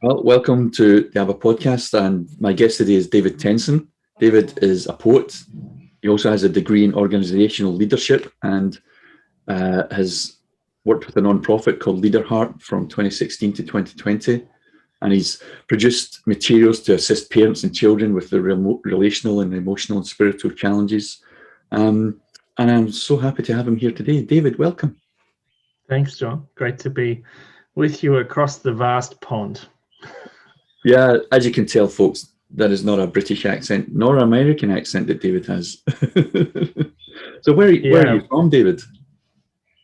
Well, welcome to the Have a Podcast, and my guest today is David Tensen. David is a poet. He also has a degree in organizational leadership and has worked with a non-profit called Leader Heart from 2016 to 2020. And he's produced materials to assist parents and children with their relational and emotional and spiritual challenges. And I'm so happy to have him here today. David, welcome. Thanks, John. Great to be with you across the vast pond. Yeah, as you can tell, folks, that is not a British accent nor an American accent that David has. So where are you from, David?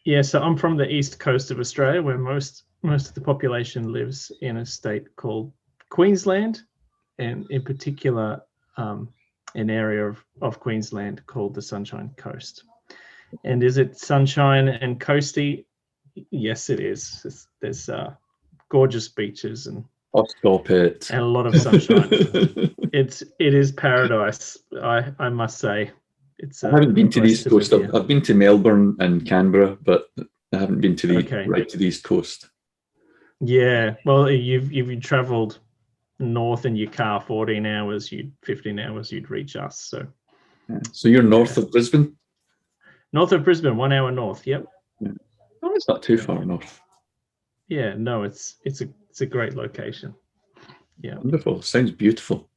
Yeah, so I'm from the east coast of Australia, where most of the population lives in a state called Queensland, and in particular, an area of Queensland called the Sunshine Coast. And is it sunshine and coasty? Yes, it is. There's gorgeous beaches and Stop it. And a lot of sunshine. It is paradise, I must say. I haven't been to the East Coast. I've been to Melbourne and Canberra, but I haven't been to right to the East Coast. Yeah, well, you've travelled north in your car 14 hours, 15 hours, you'd reach us. So, yeah. So you're north of Brisbane? North of Brisbane, 1 hour north. Yep. Yeah. Oh, it's not too far north. Yeah, no, it's a great location. Yeah. Wonderful. Sounds beautiful.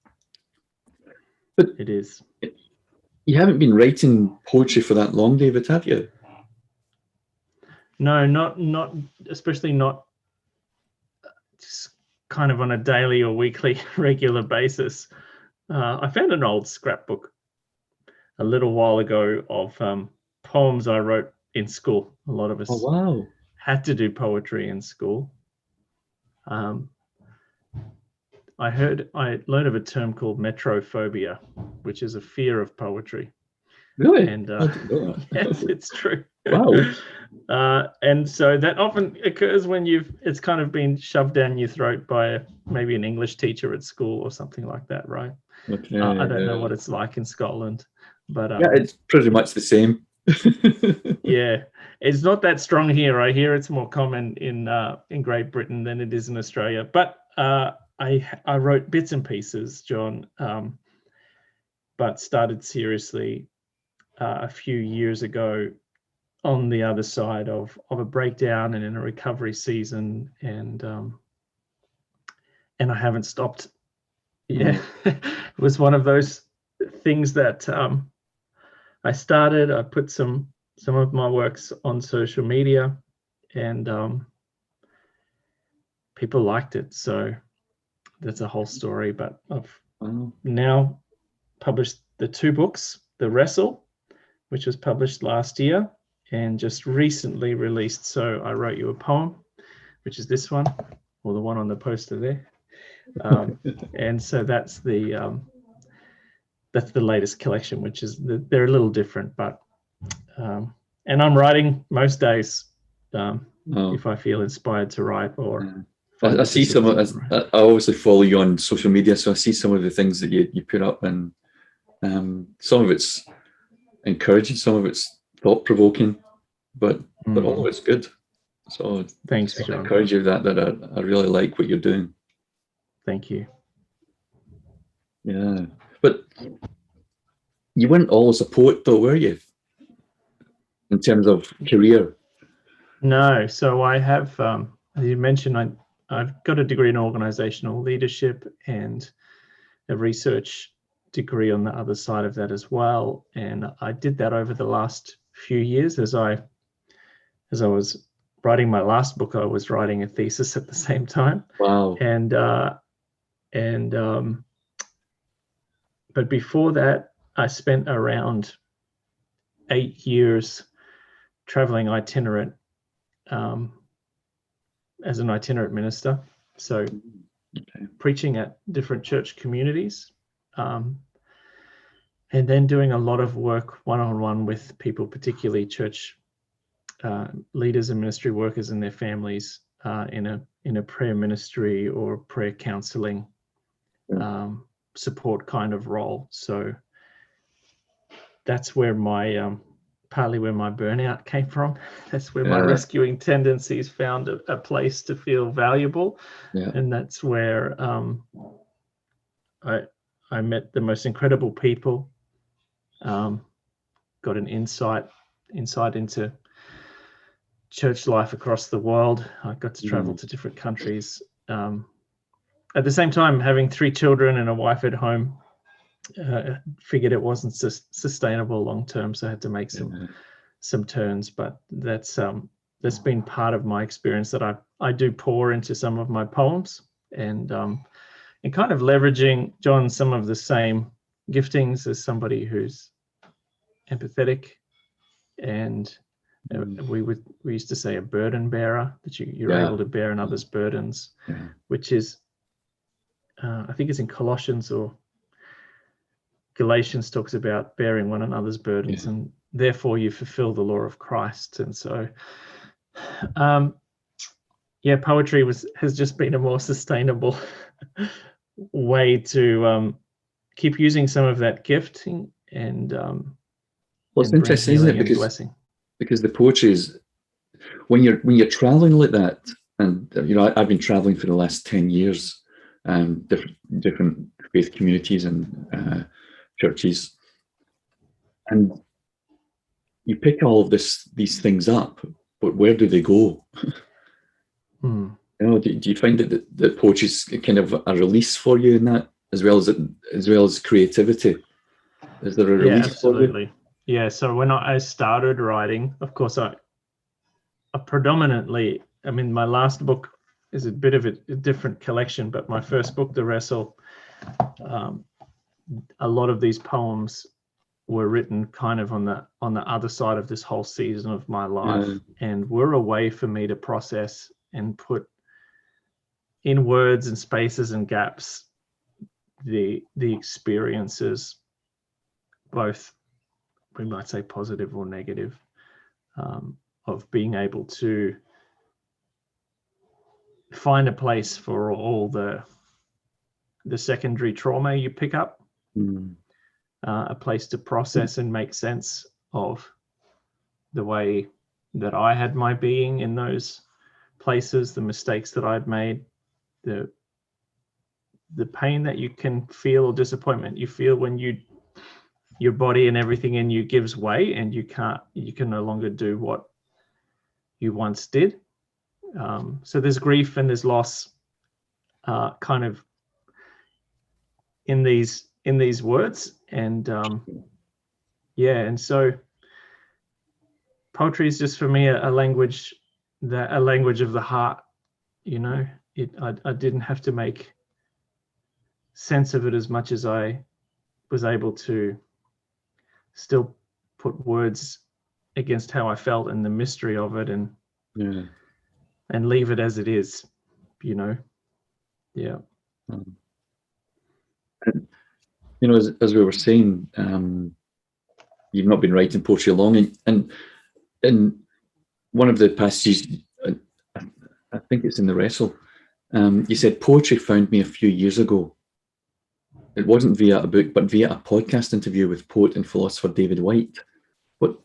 But it is. You haven't been writing poetry for that long, David, have you? No, not especially not just kind of on a daily or weekly regular basis. I found an old scrapbook a little while ago of poems I wrote in school. A lot of us had to do poetry in school. I learned of a term called metrophobia, which is a fear of poetry. Really? And yes, it's true. Wow. And so that often occurs when it's kind of been shoved down your throat by maybe an English teacher at school or something like that, right? Okay, I don't know what it's like in Scotland, but yeah, it's pretty much the same. Yeah, it's not that strong here. I hear it's more common in Great Britain than it is in Australia. But I wrote bits and pieces, John, but started seriously a few years ago on the other side of a breakdown and in a recovery season, and I haven't stopped. Yeah, it was one of those things that I started. I put some of my works on social media, and people liked it. So that's a whole story. But I've now published the 2 books, The Wrestle, which was published last year, and just recently released So I Wrote You a Poem, which is this one, or the one on the poster there. And so that's the latest collection, which is they're a little different, but and I'm writing most days if I feel inspired to write or. I see some of I obviously follow you on social media, so I see some of the things that you put up, and some of it's encouraging, some of it's thought-provoking, but all of it's good. So thanks, I encourage you that I really like what you're doing. Thank you. Yeah, but you weren't always a poet, though, were you? In terms of career? No. So I have, as you mentioned, I've got a degree in organizational leadership and a research degree on the other side of that as well. And I did that over the last few years as I was writing my last book. I was writing a thesis at the same time. Wow. But before that, I spent around 8 years traveling itinerant as an itinerant minister. So preaching at different church communities, and then doing a lot of work one-on-one with people, particularly church leaders and ministry workers and their families in a prayer ministry or prayer counseling support kind of role. So that's where my partly where my burnout came from. That's where my rescuing tendencies found a place to feel valuable. And that's where I met the most incredible people, got an insight into church life across the world. I got to travel to different countries. At the same time, having 3 children and a wife at home, figured it wasn't sustainable long term, so I had to make some turns. But that's been part of my experience that I do pour into some of my poems, and kind of leveraging, John, some of the same giftings as somebody who's empathetic, and we used to say a burden bearer, that you're able to bear another's burdens, which is I think it's in Colossians or Galatians, talks about bearing one another's burdens, and therefore you fulfill the law of Christ. And so poetry has just been a more sustainable way to keep using some of that gifting and it's interesting, isn't it? Because the poetry is, when you're traveling like that, and I've been traveling for the last 10 years, different faith communities and churches, and you pick all of these things up, but where do they go? Do you find that poetry is kind of a release for you in that, as well as creativity? Is there a release? Absolutely. Yeah, so when I started writing, of course, I predominantly, my last book is a bit of a different collection, but my first book, The Wrestle, a lot of these poems were written kind of on the other side of this whole season of my life, and were a way for me to process and put in words and spaces and gaps the experiences, both, we might say, positive or negative, of being able to find a place for all the secondary trauma you pick up, a place to process and make sense of the way that I had my being in those places, the mistakes that I'd made, the pain that you can feel, or disappointment you feel when your body and everything in you gives way, and you can no longer do what you once did. So there's grief and there's loss, kind of in these words, and and so poetry is just for me a language of the heart. I didn't have to make sense of it as much as I was able to still put words against how I felt and the mystery of it, and leave it as it is, And, as we were saying, you've not been writing poetry long, and in one of the passages, I think it's in The Wrestle, you said, poetry found me a few years ago. It wasn't via a book, but via a podcast interview with poet and philosopher David White. What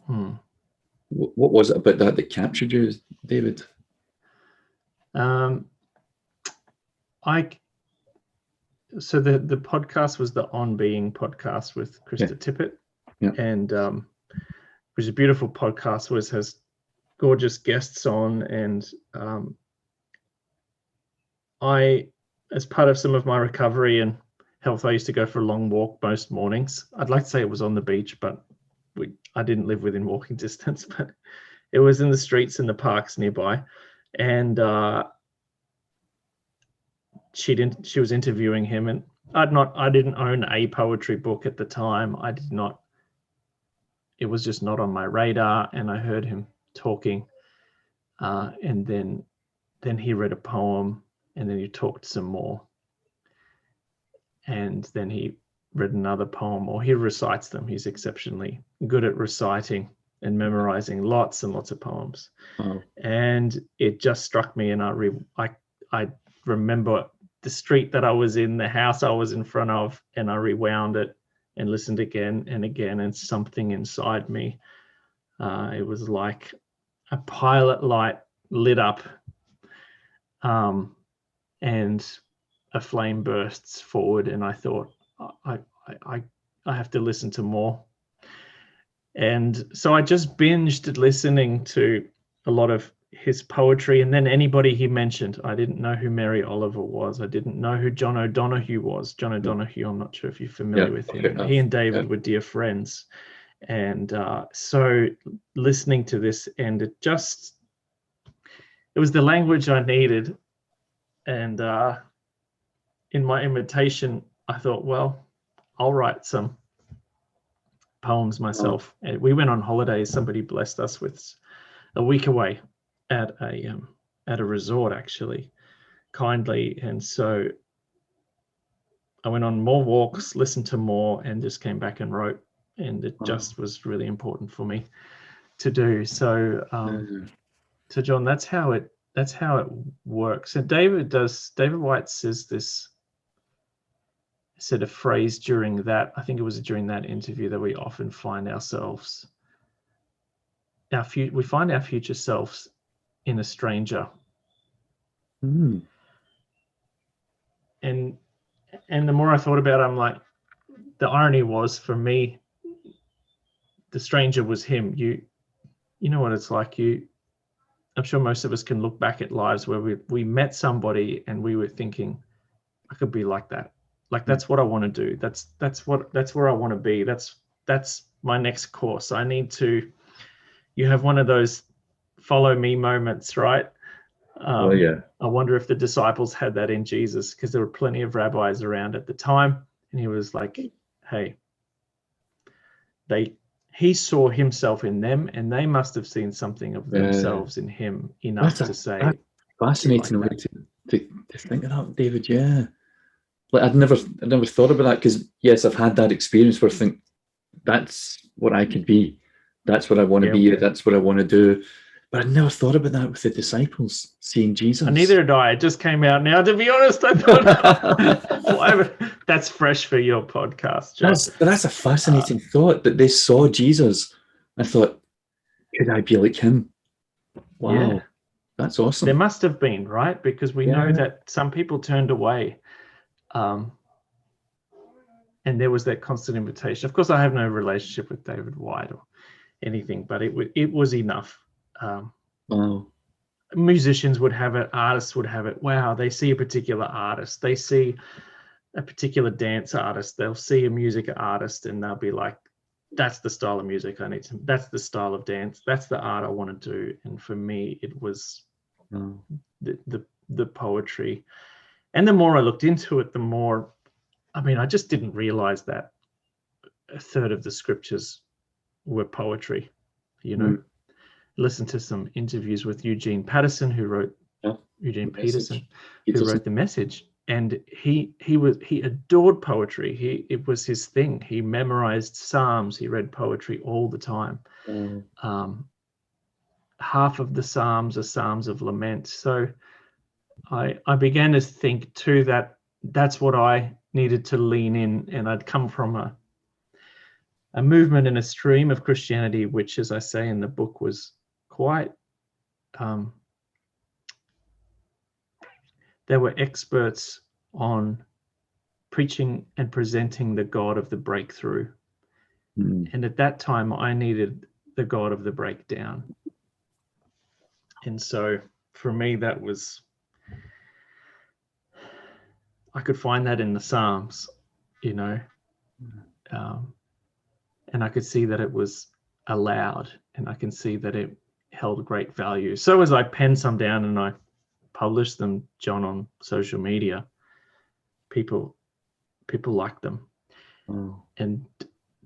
was it about that captured you, David? So the podcast was the On Being podcast with Krista Tippett, and which is a beautiful podcast, has gorgeous guests on, and I, as part of some of my recovery and health, I used to go for a long walk most mornings. I'd like to say it was on the beach, but I didn't live within walking distance, but it was in the streets and the parks nearby. And she was interviewing him, and I didn't own a poetry book at the time. It was just not on my radar, and I heard him talking, and then he read a poem, and then he talked some more, and then he read another poem, or he recites them. He's exceptionally good at reciting and memorizing lots and lots of poems. And it just struck me, and I remember the street that I was in, the house I was in front of, and I rewound it and listened again and again, and something inside me It was like a pilot light lit up, and a flame bursts forward, and I thought, I have to listen to more. And so I just binged listening to a lot of his poetry, and then anybody he mentioned. I didn't know who Mary Oliver was. I didn't know who John O'Donohue was. John O'Donohue, I'm not sure if you're familiar with him. He and David were dear friends. And so listening to this, and it was the language I needed. And in my invitation, I thought, well, I'll write some poems myself. And we went on holidays. Somebody blessed us with a week away at a resort, actually, kindly. And so I went on more walks, listened to more, and just came back and wrote. And it just was really important for me to do. So John, that's how it works. And David White said a phrase during that, I think it was during that interview, that we often find ourselves, we find our future selves in a stranger. And the more I thought about it, I'm like, the irony was, for me, the stranger was him. You know what it's like. I'm sure most of us can look back at lives where we met somebody and we were thinking, I could be like that. Like, that's what I want to do. That's where I want to be. That's my next course. You have one of those follow me moments, right? I wonder if the disciples had that in Jesus, because there were plenty of rabbis around at the time, and he was like, hey, he saw himself in them, and they must have seen something of themselves in him enough to say. That's fascinating way to think of that, David. Yeah, like I'd never thought about that, because yes, I've had that experience where I think that's what I could be, that's what I want to be, that's what I want to do. But I never thought about that with the disciples seeing Jesus. And neither did I. It just came out now. To be honest, I thought that's fresh for your podcast, John. That's a fascinating thought, that they saw Jesus. I thought, could I be like him? Wow, that's awesome. There must have been, right? Because we know that some people turned away, and there was that constant invitation. Of course, I have no relationship with David White or anything, but it was enough. Wow. Musicians would have it, artists would have it. Wow, they see a particular artist, they see a particular dance artist, they'll see a music artist, and they'll be like, that's the style of music I need to, that's the style of dance, that's the art I want to do. And for me, it was the poetry. And the more I looked into it, the more, I just didn't realize that a third of the scriptures were poetry, Listen to some interviews with Eugene Peterson, who wrote The Message, and he adored poetry. It was his thing. He memorized Psalms. He read poetry all the time. Half of the Psalms are Psalms of Lament. So I began to think too that that's what I needed to lean in, and I'd come from a movement and a stream of Christianity, which, as I say in the book, was quite, they were experts on preaching and presenting the God of the breakthrough. And at that time, I needed the God of the breakdown. And so for me, that was, I could find that in the Psalms, and I could see that it was allowed, and I can see that it held great value. So as I penned some down and I published them, John, on social media, people liked them. And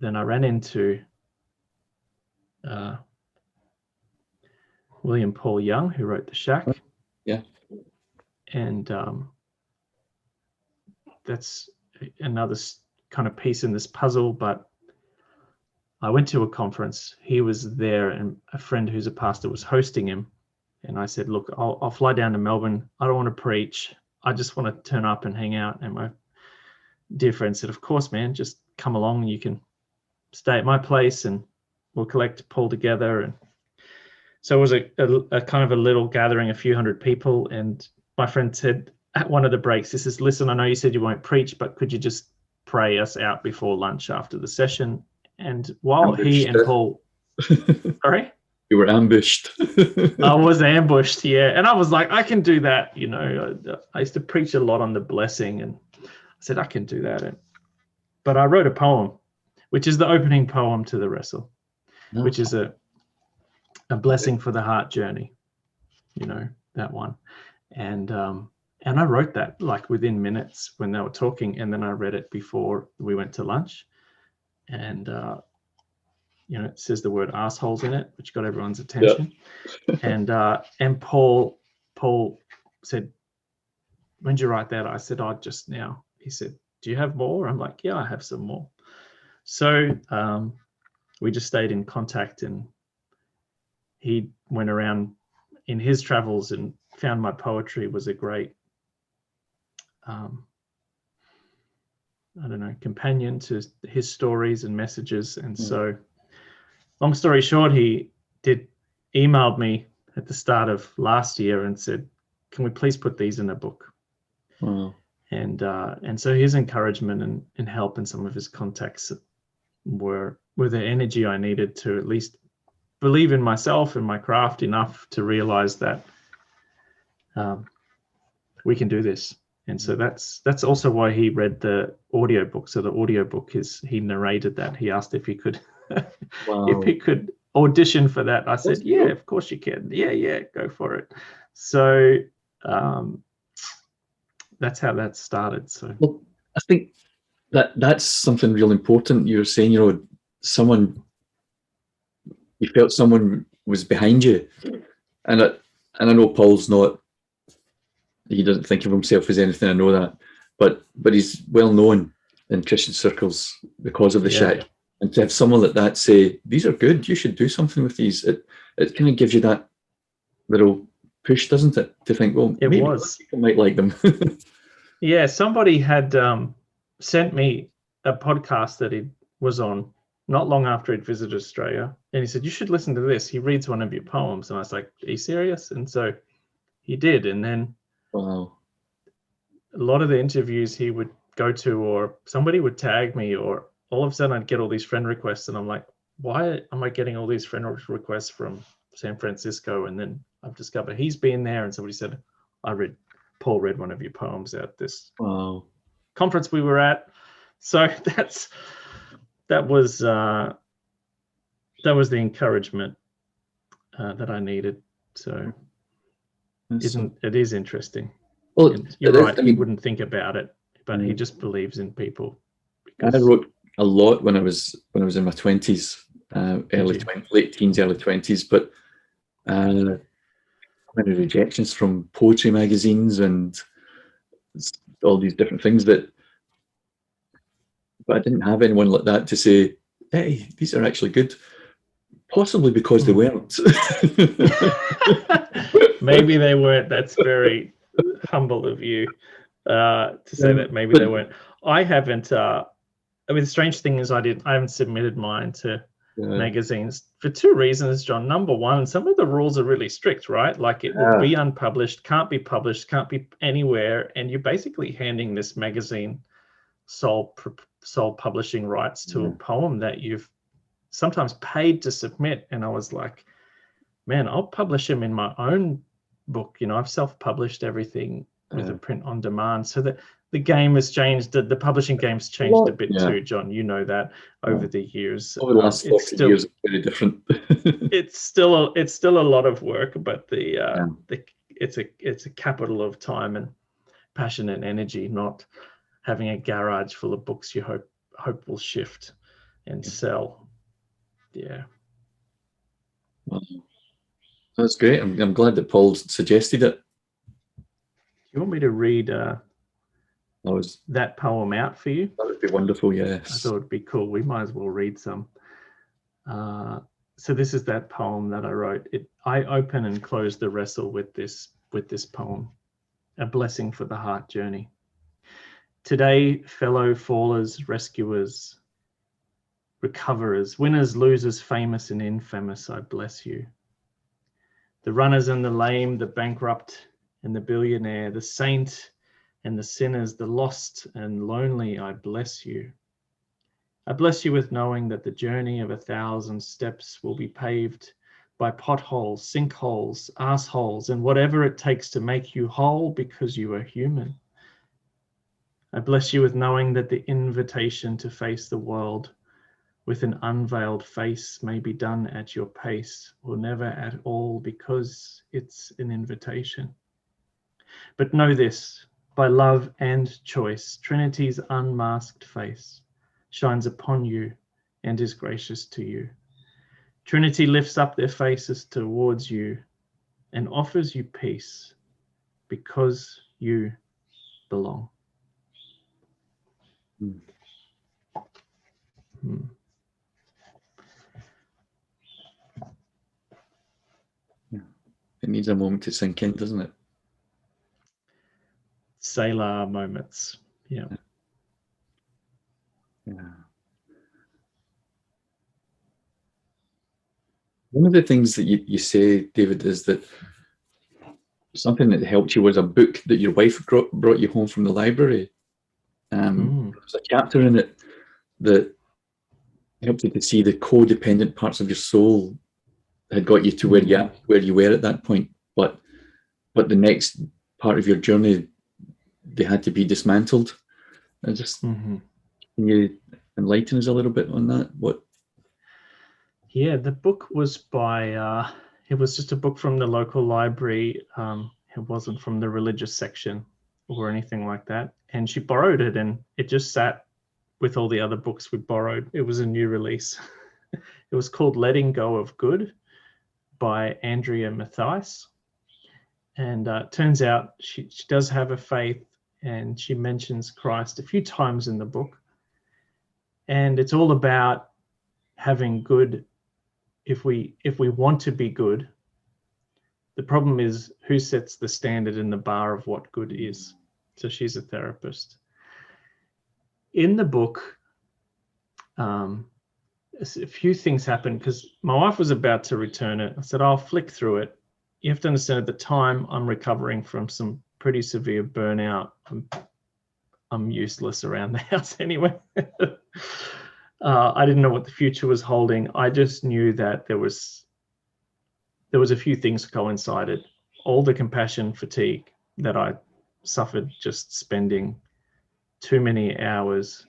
then I ran into William Paul Young, who wrote The Shack. And that's another kind of piece in this puzzle. But I went to a conference. He was there, and a friend who's a pastor was hosting him. And I said, look, I'll fly down to Melbourne. I don't want to preach. I just want to turn up and hang out. And my dear friend said, of course, man, just come along and you can stay at my place and we'll collect, pull together. And so it was a kind of a little gathering, a few hundred people. And my friend said at one of the breaks, he says, listen, I know you said you won't preach, but could you just pray us out before lunch after the session? And while he and Paul, sorry? You were ambushed. I was ambushed, yeah. And I was like, I can do that. I used to preach a lot on the blessing, and I said, I can do that. But I wrote a poem, which is the opening poem to the wrestle, which is a blessing for the heart journey, that one. And I wrote that like within minutes when they were talking, and then I read it before we went to lunch. And it says the word assholes in it, which got everyone's attention. Yeah. And Paul said, when did you write that? I said, just now. He said, do you have more? I'm like, yeah, I have some more. So we just stayed in contact, and he went around in his travels and found my poetry was a great, companion to his stories and messages. And so, long story short, he emailed me at the start of last year and said, can we please put these in a book? Wow. And so his encouragement and help and some of his contacts were the energy I needed to at least believe in myself and my craft enough to realize that we can do this. And so that's also why he read the audiobook. So the audiobook he narrated that. He asked if he could if he could audition for that. I said, yeah, of course you can. Yeah, go for it. So that's how that started. So I think that's something real important. You're saying, you felt someone was behind you, and I know Paul's not. He doesn't think of himself as anything. I know that, but he's well known in Christian circles because of the shack. And to have someone like that say, "These are good. You should do something with these," it kind of gives you that little push, doesn't it? To think, well, maybe people might like them. Yeah, somebody had sent me a podcast that he was on not long after he'd visited Australia, and he said, you should listen to this. He reads one of your poems. And I was like, are you serious? And so he did. And then wow. A lot of the interviews he would go to, or somebody would tag me, or all of a sudden I'd get all these friend requests, and I'm like, why am I getting all these friend requests from San Francisco? And then I've discovered he's been there, and somebody said, Paul read one of your poems at this conference we were at. So that was the encouragement that I needed. So it is interesting. Well, you're right. He wouldn't think about it, but he just believes in people. I wrote a lot when I was in my 20s, late teens, early 20s, but many rejections from poetry magazines and all these different things but I didn't have anyone like that to say, hey, these are actually good, possibly because they weren't. Maybe they weren't. That's very humble of you to say that maybe they weren't. I haven't the strange thing is I haven't submitted mine to magazines for two reasons, John. Number one, some of the rules are really strict, right? Like it will be unpublished, can't be published, can't be anywhere, and you're basically handing this magazine sole publishing rights to a poem that you've sometimes paid to submit. And I was like, man, I'll publish them in my own book. I've self-published everything with a print on demand. So that the game has changed. The publishing game's changed a bit too, John. You know that over the years. Over the last 40 years, it's very different. it's still a lot of work, but it's a capital of time and passion and energy, not having a garage full of books you hope will shift and sell. Yeah. Well, that's great. I'm glad that Paul suggested it. Do you want me to read that poem out for you? That would be wonderful, yes. I thought it would be cool. We might as well read some. So this is that poem that I wrote. I open and close the wrestle with this poem, a blessing for the heart journey. Today, fellow fallers, rescuers, recoverers, winners, losers, famous and infamous, I bless you. The runners and the lame, the bankrupt and the billionaire, the saint and the sinners, the lost and lonely, I bless you. I bless you with knowing that the journey of 1,000 steps will be paved by potholes, sinkholes, assholes, and whatever it takes to make you whole because you are human. I bless you with knowing that the invitation to face the world with an unveiled face may be done at your pace or never at all because it's an invitation. But know this, by love and choice, Trinity's unmasked face shines upon you and is gracious to you. Trinity lifts up their faces towards you and offers you peace because you belong. Mm. Yeah. It needs a moment to sink in, doesn't it? Sailor moments. Yeah. Yeah. One of the things that you say, David, is that something that helped you was a book that your wife brought you home from the library. There's a chapter in it that helped you to see the codependent parts of your soul had got you to where you were at that point, but the next part of your journey, they had to be dismantled. Can you enlighten us a little bit on that? Yeah, the book was by, it was just a book from the local library. It wasn't from the religious section or anything like that. And she borrowed it and it just sat with all the other books we borrowed. It was a new release. It was called Letting Go of Good by Andrea Matthijs. And turns out she does have a faith and she mentions Christ a few times in the book. And it's all about having good. If we want to be good, the problem is who sets the standard in the bar of what good is. So she's a therapist. In the book, a few things happened because my wife was about to return it. I said, I'll flick through it. You have to understand at the time I'm recovering from some pretty severe burnout. I'm useless around the house anyway. I didn't know what the future was holding. I just knew that there was a few things coincided. All the compassion fatigue that I suffered just spending too many hours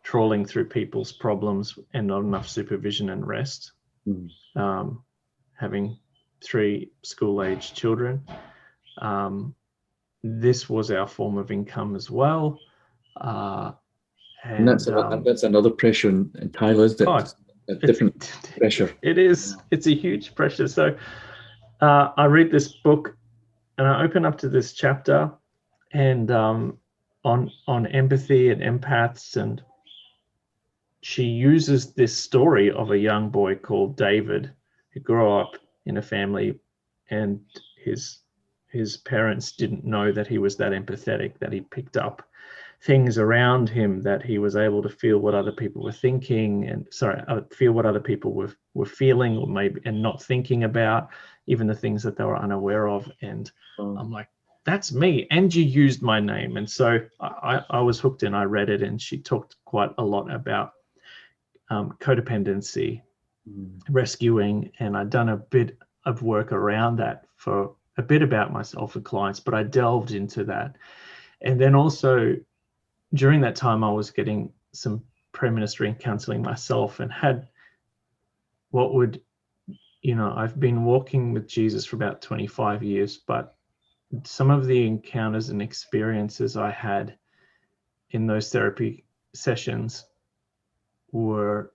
trawling through people's problems and not enough supervision and rest. Having 3 school-aged children. This was our form of income as well. And that's another pressure in Tyler, is that a different pressure. It is. It's a huge pressure. So I read this book and I open up to this chapter and on empathy and empaths, and she uses this story of a young boy called David who grew up in a family and his parents didn't know that he was that empathetic, that he picked up things around him, that he was able to feel what other people were thinking and feel what other people were feeling or maybe and not thinking about, even the things that they were unaware of. And I'm like, that's me. And you used my name. And so I was hooked and I read it, and she talked quite a lot about codependency, rescuing, and I'd done a bit of work around that for a bit about myself and clients, but I delved into that. And then also during that time, I was getting some preministry counseling myself and had I've been walking with Jesus for about 25 years, but some of the encounters and experiences I had in those therapy sessions were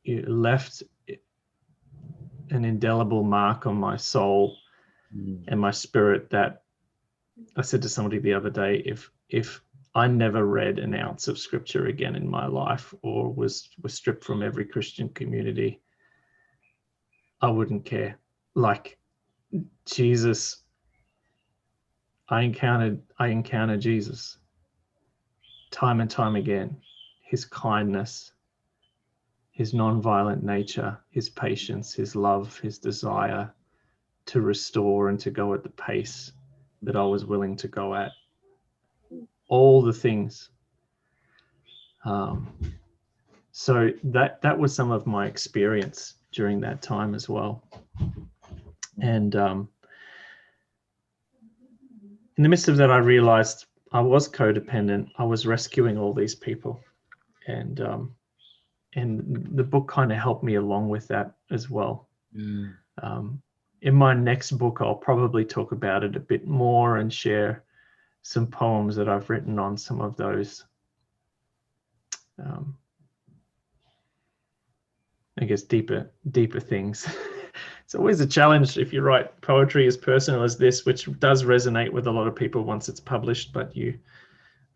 left an indelible mark on my soul and my spirit that I said to somebody the other day, if I never read an ounce of scripture again in my life or was stripped from every Christian community, I wouldn't care. Like Jesus, I encountered Jesus time and time again. his kindness, his non-violent nature, his patience, his love, his desire to restore and to go at the pace that I was willing to go at. All the things. So that was some of my experience during that time as well. And in the midst of that, I realized I was codependent. I was rescuing all these people. And the book kind of helped me along with that as well. In my next book, I'll probably talk about it a bit more and share some poems that I've written on some of those, I guess, deeper things. It's always a challenge if you write poetry as personal as this, which does resonate with a lot of people once it's published. But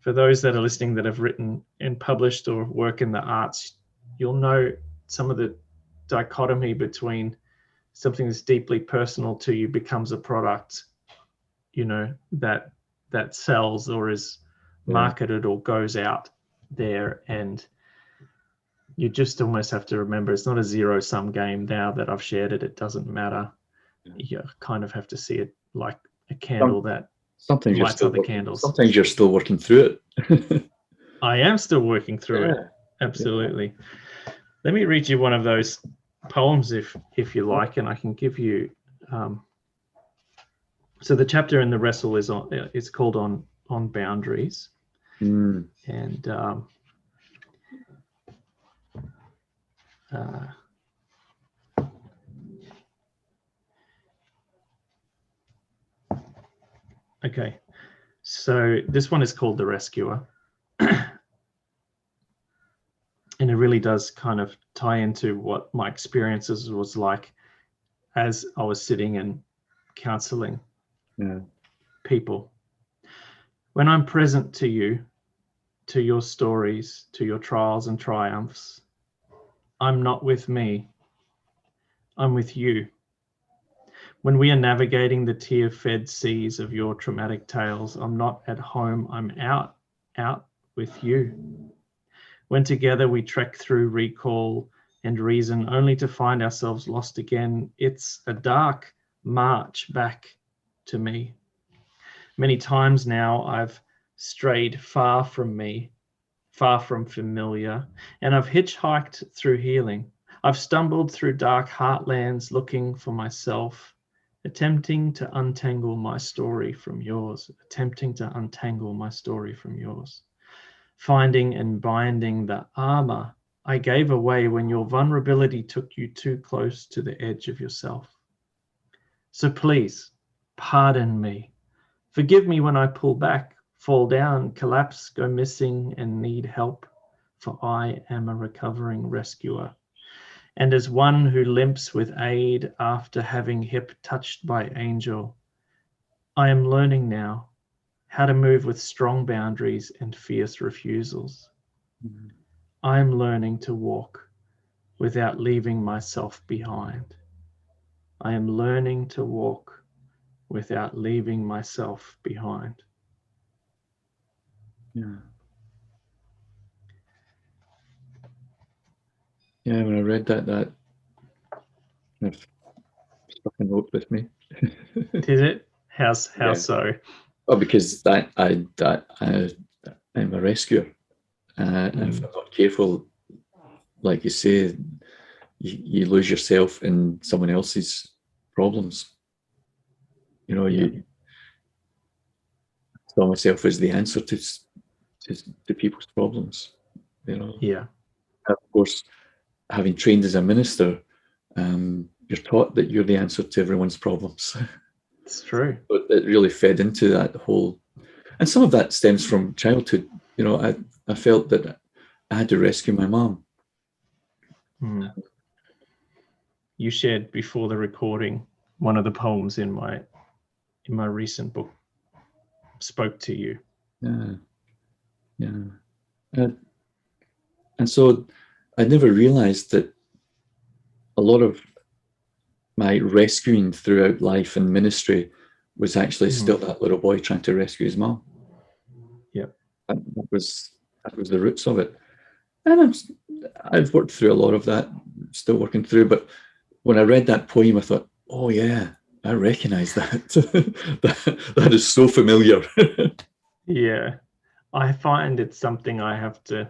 for those that are listening that have written and published or work in the arts, you'll know some of the dichotomy between something that's deeply personal to you becomes a product, that sells or is marketed or goes out there. And you just almost have to remember it's not a zero-sum game. Now that I've shared it, it doesn't matter. You kind of have to see it like a candle that sometimes lights other candles. Sometimes you're still working through it. I am still working through it. Absolutely. Let me read you one of those poems if you like, and I can give you so the chapter in the wrestle is called on boundaries. And okay, so this one is called The Rescuer. And it really does kind of tie into what my experiences was like as I was sitting and counseling people. When I'm present to you, to your stories, to your trials and triumphs, I'm not with me, I'm with you. When we are navigating the tear-fed seas of your traumatic tales, I'm not at home, I'm out with you. When together we trek through recall and reason only to find ourselves lost again, it's a dark march back to me. Many times now I've strayed far from me, far from familiar, and I've hitchhiked through healing. I've stumbled through dark heartlands looking for myself, attempting to untangle my story from yours, finding and binding the armor I gave away when your vulnerability took you too close to the edge of yourself. So please, pardon me. Forgive me when I pull back, fall down, collapse, go missing, and need help, for I am a recovering rescuer. And as one who limps with aid after having hip touched by angel, I am learning now how to move with strong boundaries and fierce refusals. I am learning to walk without leaving myself behind. I am learning to walk without leaving myself behind. Yeah, when I read that kind of stuck a note with me. Did it? How so? Well, because I'm a rescuer. And if I'm not careful, like you say, you lose yourself in someone else's problems. You saw myself as the answer to people's problems. Yeah. Of course, having trained as a minister, you're taught that you're the answer to everyone's problems. It's true. But it really fed into that whole, and some of that stems from childhood. I felt that I had to rescue my mom. You shared before the recording one of the poems in my recent book spoke to you. And so I never realized that a lot of my rescuing throughout life and ministry was actually still that little boy trying to rescue his mom. Yep. That was the roots of it. And I've worked through a lot of that, still working through. But when I read that poem, I thought, oh yeah, I recognize that. that is so familiar. Yeah, I find it's something I have to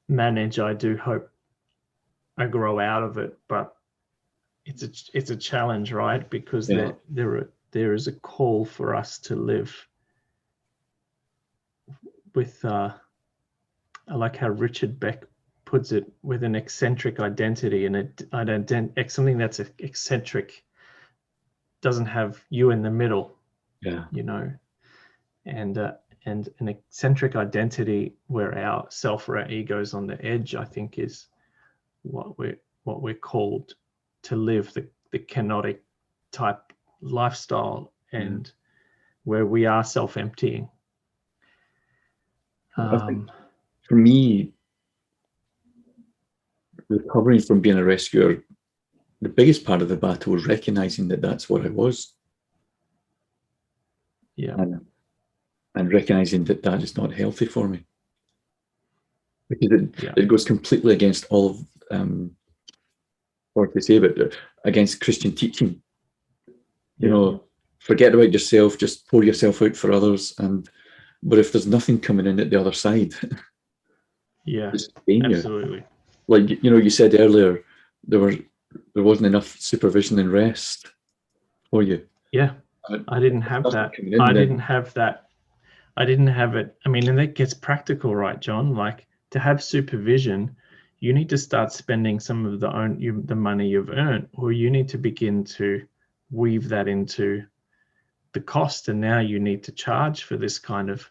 manage. I do hope I grow out of it, but it's a challenge, right? Because Yeah. there is a call for us to live with I like how Richard Beck puts it, with an eccentric identity, and something that's eccentric doesn't have you in the middle. Yeah. You know, and an eccentric identity where our self or our ego's on the edge, I think, is what we're called to live, the kenotic type lifestyle, and where we are self-emptying. I think for me, recovering from being a rescuer, the biggest part of the battle was recognizing that that's what I was. Yeah. And recognizing that that is not healthy for me. Because it goes completely against all of, what to say, but against Christian teaching. You know, forget about yourself, just pour yourself out for others. But if there's nothing coming in at the other side, absolutely. Like, you know, you said earlier, there wasn't enough supervision and rest for you. Yeah, I didn't have that. I didn't have that. I didn't have it. I mean, and that gets practical, right, John? Like, to have supervision, you need to start spending some of the money you've earned, or you need to begin to weave that into the cost. And now you need to charge for this kind of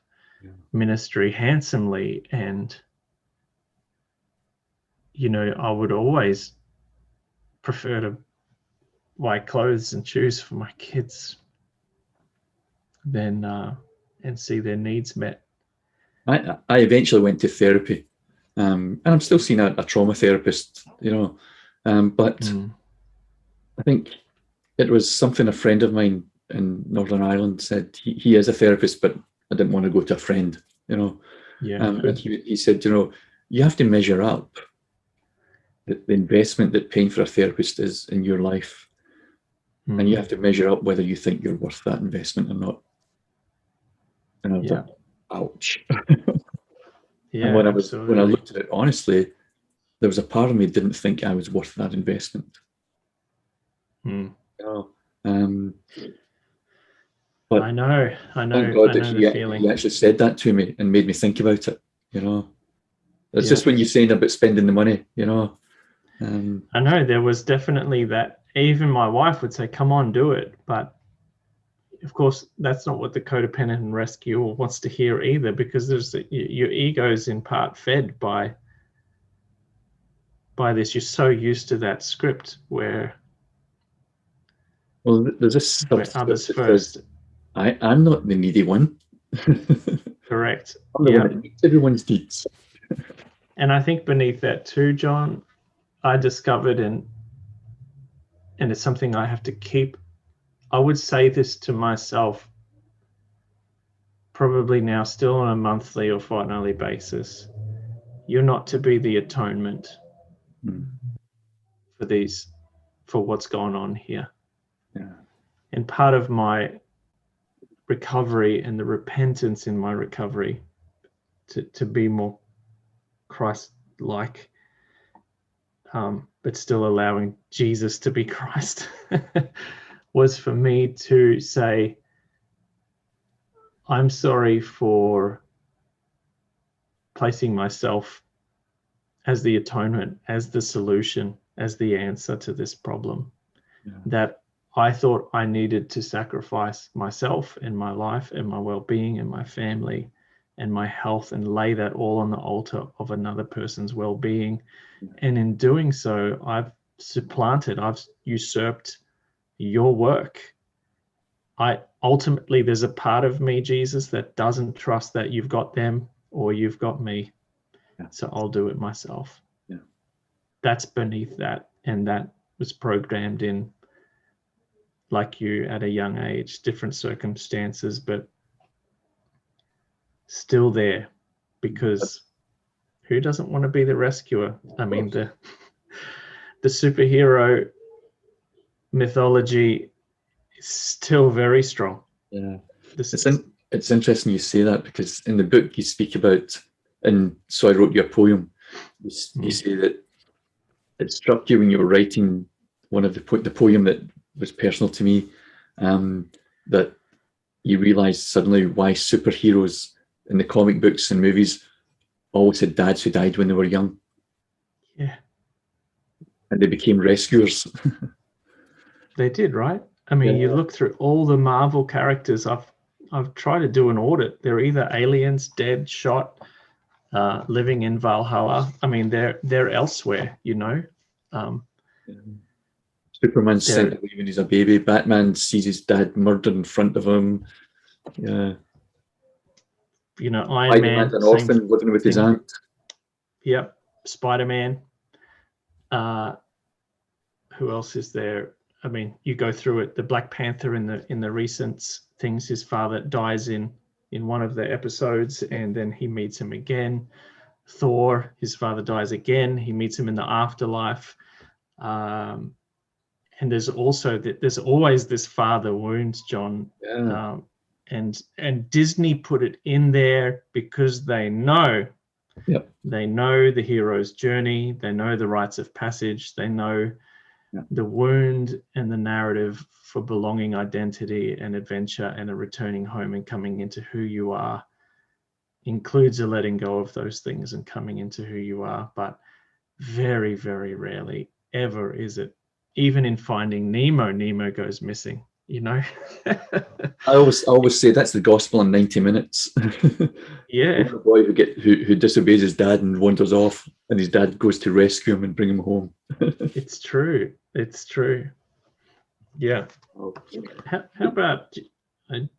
ministry handsomely. And, you know, I would always prefer to buy clothes and shoes for my kids than and see their needs met. I eventually went to therapy, and I'm still seeing a trauma therapist, you know, but I think it was something a friend of mine in Northern Ireland said. He is a therapist, but I didn't want to go to a friend, you know. And he said, you know, you have to measure up the investment that paying for a therapist is in your life, and you have to measure up whether you think you're worth that investment or not. And I was like, ouch. And when I looked at it honestly, there was a part of me that didn't think I was worth that investment. You know, but I know. Thank God that he actually said that to me and made me think about it. You know, it's just when you're saying about spending the money. You know, I know there was definitely that. Even my wife would say, "Come on, do it," but of course, that's not what the codependent and rescuer wants to hear either, because your ego's in part fed by this. You're so used to that script where, well, there's this others first. I'm not the needy one. Correct. I'm the one that meets everyone's needs. And I think beneath that too, John, I discovered, and it's something I have to keep. I would say this to myself probably now, still on a monthly or fortnightly basis. You're not to be the atonement for what's going on here. And part of my recovery and the repentance in my recovery to be more Christ-like, but still allowing Jesus to be Christ, was for me to say, I'm sorry for placing myself as the atonement, as the solution, as the answer to this problem, that I thought I needed to sacrifice myself and my life and my well-being and my family and my health and lay that all on the altar of another person's well-being. And in doing so, I've usurped your work. Ultimately, there's a part of me, Jesus, that doesn't trust that you've got them or you've got me. So I'll do it myself. That's beneath that. And that was programmed in, like you, at a young age, different circumstances, but still there, because Who doesn't want to be the rescuer? I mean, the superhero mythology is still very strong. Yeah. It's interesting you say that, because in the book you speak about, and so I wrote you a poem. You say that it struck you when you were writing one of the poem that was personal to me, that you realised suddenly why superheroes in the comic books and movies always had dads who died when they were young. Yeah. And they became rescuers. They did, right? I mean, Yeah. you look through all the Marvel characters. I've tried to do an audit. They're either aliens, dead, shot, living in Valhalla. I mean, they're elsewhere, you know. Superman's sent away when he's a baby. Batman sees his dad murdered in front of him. Yeah. You know, Iron Man, an orphan living with his aunt. Yep. Spider-Man. Who else is there? I mean, you go through it. The Black Panther in the recent things, his father dies in one of the episodes, and then he meets him again. Thor, his father dies again. He meets him in the afterlife. And there's always this father wound, John. Yeah. And Disney put it in there because they know. Yep. They know the hero's journey. They know the rites of passage. They know the wound and the narrative for belonging, identity, and adventure, and a returning home and coming into who you are includes a letting go of those things and coming into who you are. But very, very rarely ever is it. Even in Finding Nemo, Nemo goes missing, you know. I always say that's the gospel in 90 minutes. Yeah. The boy who disobeys his dad and wanders off, and his dad goes to rescue him and bring him home. It's true. It's true. Yeah. How about, do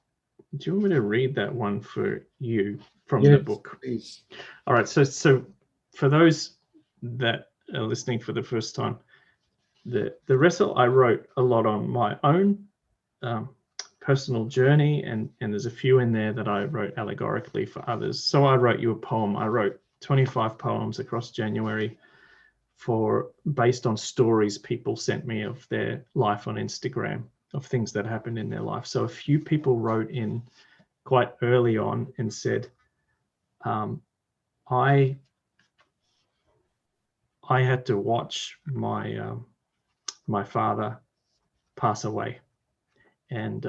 you want me to read that one for you from the book? Please. All right. So for those that are listening for the first time, the wrestle I wrote a lot on my own personal journey, and there's a few in there that I wrote allegorically for others. So I wrote you a poem. I wrote 25 poems across January based on stories people sent me of their life on Instagram, of things that happened in their life. So a few people wrote in quite early on and said, I had to watch my my father pass away, and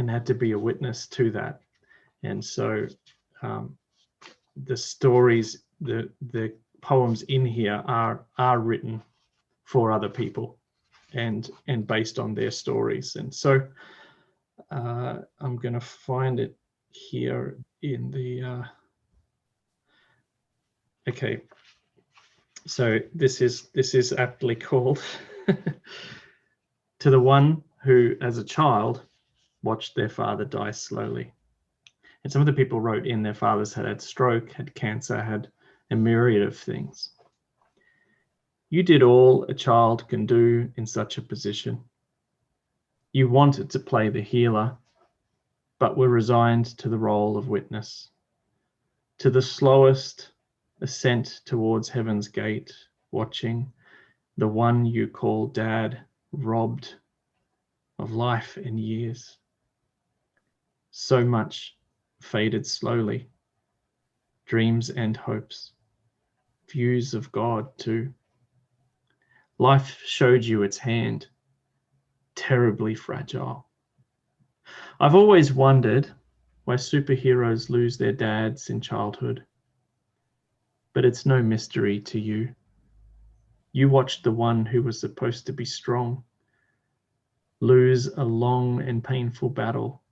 had to be a witness to that. And so the stories, the poems in here are written for other people and based on their stories. And so I'm going to find it here in the okay. So this is aptly called To the One Who as a Child watched their father die slowly. And some of the people wrote in their fathers had stroke, had cancer, had a myriad of things. You did all a child can do in such a position. You wanted to play the healer, but were resigned to the role of witness, to the slowest ascent towards heaven's gate, watching the one you call dad robbed of life and years. So much faded slowly, dreams and hopes, views of God too. Life showed you its hand, terribly fragile. I've always wondered why superheroes lose their dads in childhood, but it's no mystery to you. You watched the one who was supposed to be strong lose a long and painful battle,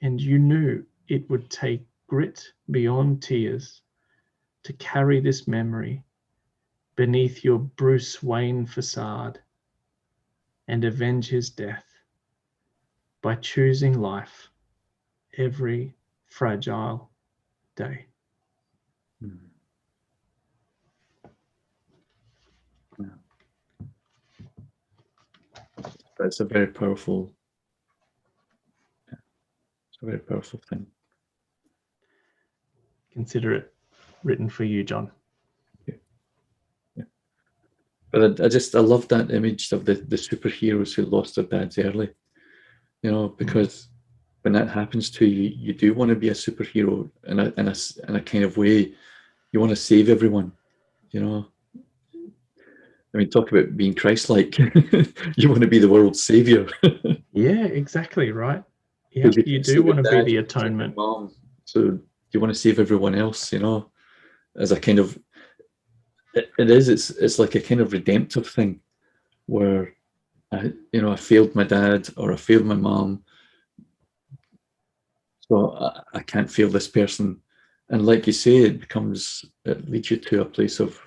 and you knew it would take grit beyond tears to carry this memory beneath your Bruce Wayne facade and avenge his death by choosing life every fragile day. That's a very powerful, thing. Consider it written for you, John. But I love that image of the superheroes who lost their dads early, because when that happens to you, you do want to be a superhero in a kind of way. You want to save everyone, I mean, talk about being Christ-like. You want to be the world's savior. Yeah, exactly right. Yeah, you do want to be the atonement. Mom, so you want to save everyone else, as a kind of, it's like a kind of redemptive thing where I failed my dad or I failed my mom, so I can't fail this person. And like you say, it leads you to a place of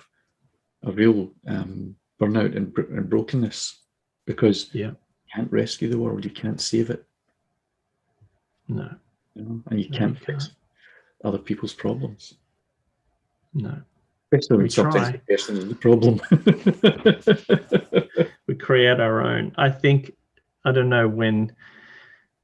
a real burnout and brokenness, because you can't rescue the world, you can't save it. No. And you can't fix other people's problems. No. Especially when sometimes the person is the problem. We create our own. I think, I don't know when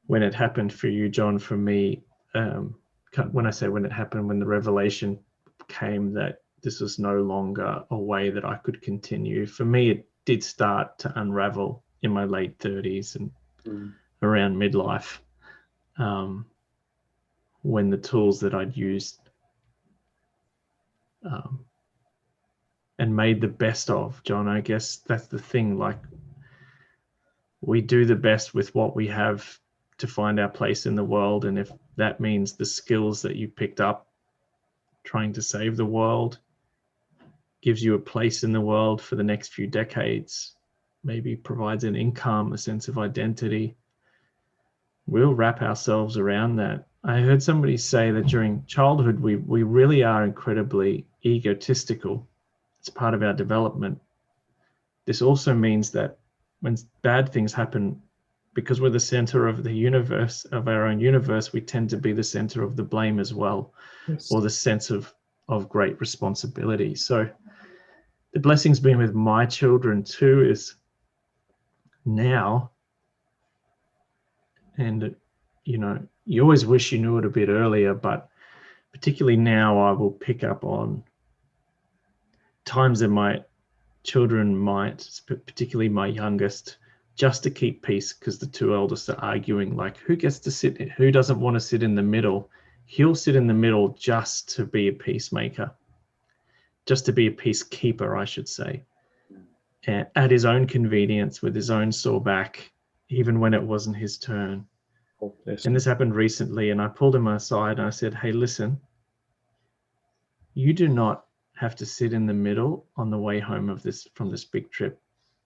it happened for you, John. For me, when I say when it happened, when the revelation came that this was no longer a way that I could continue. For me, it did start to unravel in my late 30s and around midlife, when the tools that I'd used and made the best of, John, I guess that's the thing. Like, we do the best with what we have to find our place in the world. And if that means the skills that you picked up trying to save the world gives you a place in the world for the next few decades, maybe provides an income, a sense of identity, we'll wrap ourselves around that. I heard somebody say that during childhood, we really are incredibly egotistical. It's part of our development. This also means that when bad things happen, because we're the center of the universe, of our own universe, we tend to be the center of the blame as well, or the sense of great responsibility. So the blessing's been with my children too, is now, and you always wish you knew it a bit earlier, but particularly now, I will pick up on times that my children might, particularly my youngest, just to keep peace, because the two eldest are arguing, like, who gets to sit, who doesn't want to sit in the middle. He'll sit in the middle just to be a peacemaker, just to be a peacekeeper, I should say, and at his own convenience, with his own sore back, even when it wasn't his turn. And this happened recently, and I pulled him aside and I said, hey, listen, you do not have to sit in the middle on the way home from this big trip,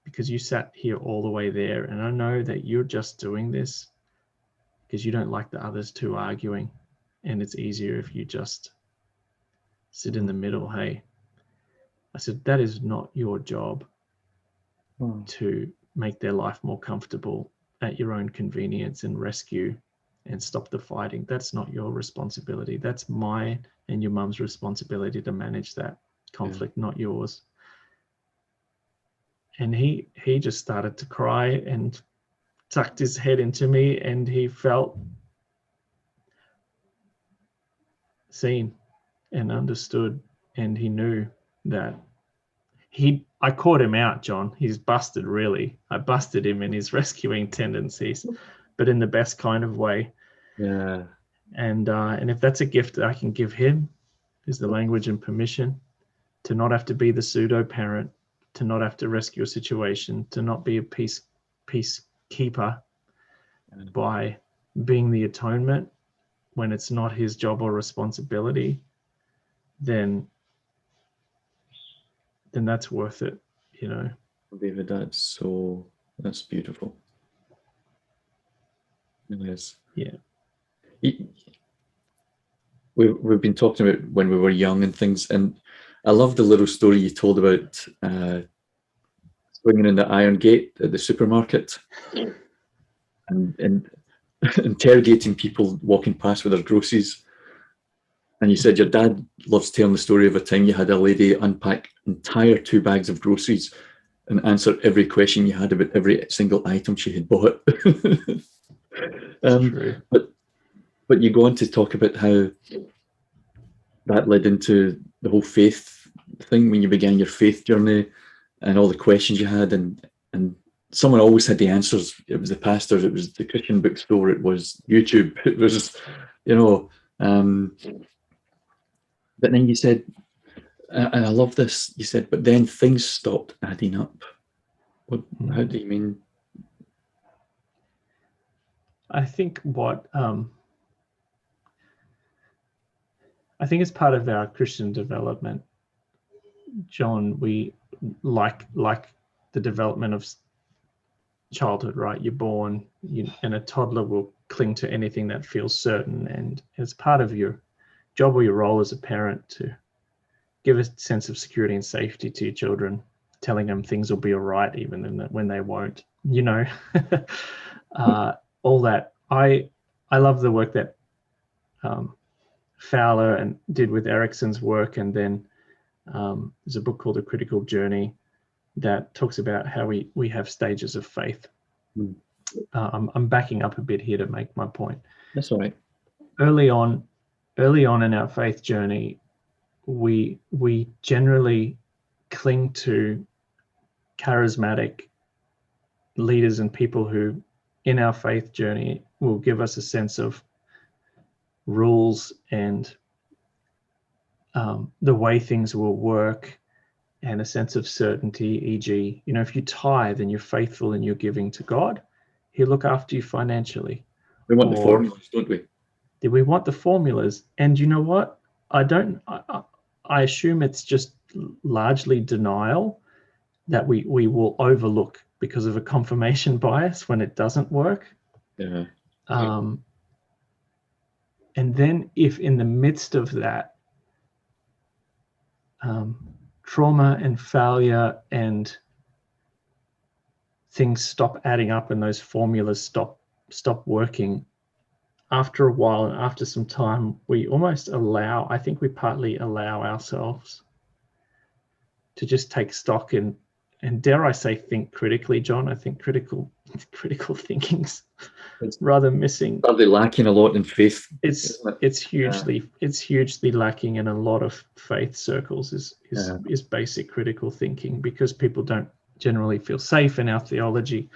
because you sat here all the way there. And I know that you're just doing this because you don't like the others two arguing. And it's easier if you just sit in the middle. Hey, I said, that is not your job to make their life more comfortable at your own convenience and rescue and stop the fighting. That's not your responsibility. That's mine and your mum's responsibility to manage that conflict, not yours. And he just started to cry and tucked his head into me, and he felt seen and understood, and he knew that I caught him out, John. He's busted, really. I busted him in his rescuing tendencies, but in the best kind of way. Yeah. And if that's a gift that I can give him, is the language and permission to not have to be the pseudo parent, to not have to rescue a situation, to not be a peacekeeper by being the atonement when it's not his job or responsibility, then that's worth it, David, that's beautiful. It really is. Yeah. We've been talking about when we were young and things, and I love the little story you told about swinging in the iron gate at the supermarket and interrogating people walking past with their groceries. And you said your dad loves telling the story of a time you had a lady unpack entire 2 bags of groceries and answer every question you had about every single item she had bought. True. But you go on to talk about how that led into the whole faith thing when you began your faith journey, and all the questions you had, and someone always had the answers. It was the pastors, it was the Christian bookstore, it was YouTube, it was, but then you said, and I love this, you said, but then things stopped adding up. How do you mean? I think I think as part of our Christian development, John, we like the development of childhood, right? You're born, and a toddler will cling to anything that feels certain. And as part of your job or your role as a parent to give a sense of security and safety to your children, telling them things will be all right, even when they won't, all that. I love the work that Fowler and did with Erickson's work, and then there's a book called The Critical Journey that talks about how we have stages of faith. I'm backing up a bit here to make my point. That's all right. Early on in our faith journey, we generally cling to charismatic leaders and people who in our faith journey will give us a sense of rules and the way things will work, and a sense of certainty, e.g., if you tithe and you're faithful and you're giving to God, He'll look after you financially. We want the formulas, don't we? We want the formulas. And you know what? I assume it's just largely denial that we will overlook because of a confirmation bias when it doesn't work. Yeah. And then if in the midst of that, trauma and failure and things stop adding up and those formulas stop working, after a while and after some time, we almost I think we partly allow ourselves to just take stock and dare I say think critically, John. I think critical thinking's rather missing. Probably lacking a lot in faith. It's hugely lacking in a lot of faith circles is basic critical thinking, because people don't generally feel safe in our theology,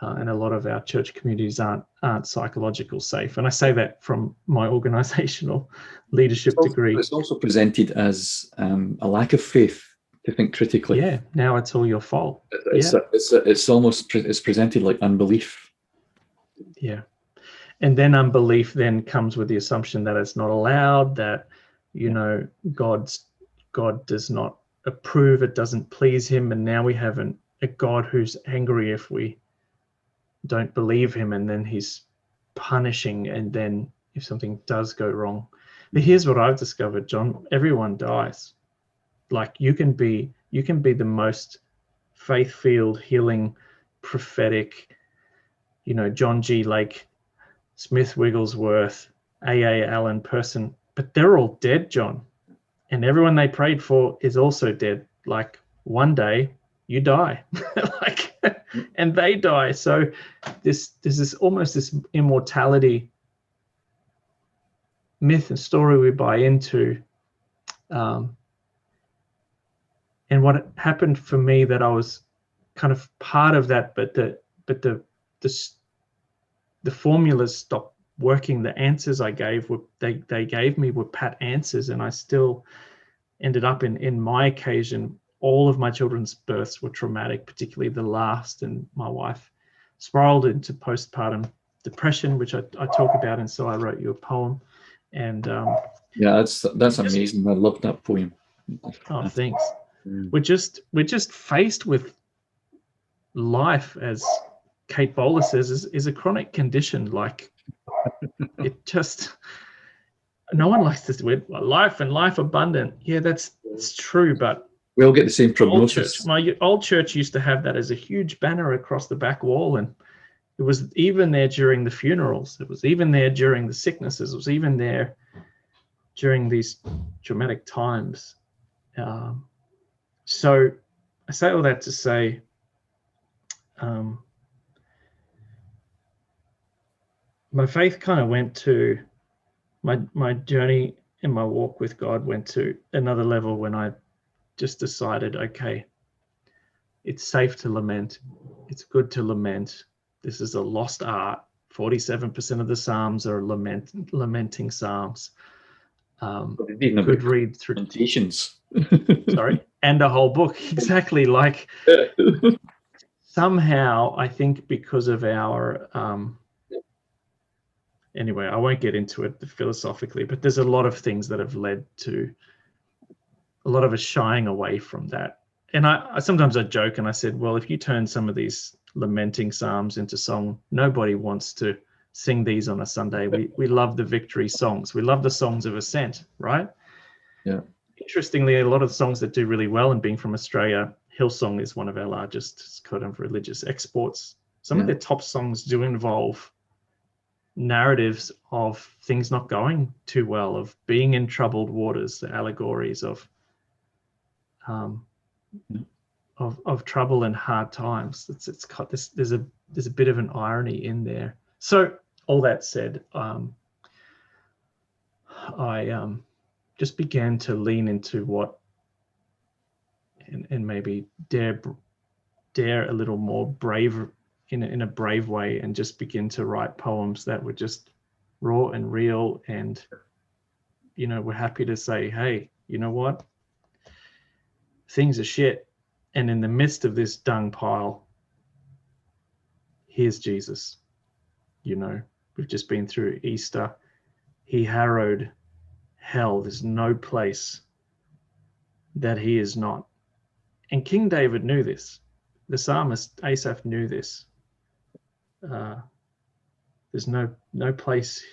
and a lot of our church communities aren't psychological safe. And I say that from my organizational leadership degree. It's also presented as a lack of faith to think critically. Yeah, now it's all your fault. It's presented like unbelief. Yeah. And then unbelief then comes with the assumption that it's not allowed, that God does not approve, it doesn't please Him, and now we have a God who's angry if we don't believe Him, and then He's punishing, and then if something does go wrong. But here's what I've discovered, John: everyone dies. Like you can be the most faith-filled, healing, prophetic, John G. Lake, Smith Wigglesworth, A.A. Allen person, but they're all dead, John. And everyone they prayed for is also dead. Like one day you die, and they die. So there's this almost this immortality myth and story we buy into. And what happened for me, that I was kind of part of that, but the formulas stopped working. The answers I gave they gave me were pat answers, and I still ended up in my occasion, all of my children's births were traumatic, particularly the last, and my wife spiraled into postpartum depression, which I talk about, and so I wrote you a poem. And that's amazing. I love that poem. Oh, thanks. We're just faced with life, as Kate Bowler says, is a chronic condition. Like it just, no one likes this word, life and life abundant. Yeah, it's true, but we all get the same prognosis. My old church used to have that as a huge banner across the back wall, and it was even there during the funerals. It was even there during the sicknesses. It was even there during these dramatic times. So I say all that to say, my faith kind of went to, my journey and my walk with God went to another level when I just decided, okay, it's safe to lament. It's good to lament. This is a lost art. 47% of the Psalms are lamenting Psalms. Good read through lamentations. Sorry, and a whole book. Exactly. Like somehow, I think because of our anyway, I won't get into it philosophically, but there's a lot of things that have led to a lot of us shying away from that. And I sometimes I joke and I said, well, if you turn some of these lamenting Psalms into song, nobody wants to sing these on a Sunday. We love the victory songs. We love the songs of ascent, right? Yeah. Interestingly, a lot of the songs that do really well, and being from Australia, Hillsong is one of our largest kind of religious exports. Some of their top songs do involve narratives of things not going too well, of being in troubled waters, the allegories of trouble and hard times. It's got this. There's a bit of an irony in there. So all that said, I just began to lean into what and maybe dare a little more brave in a brave way, and just begin to write poems that were just raw and real, and we're happy to say, hey, you know what, things are shit, and in the midst of this dung pile, here's Jesus. We've just been through Easter. He harrowed hell. There's no place that he is not. And King David knew this. The psalmist Asaph knew this. There's no place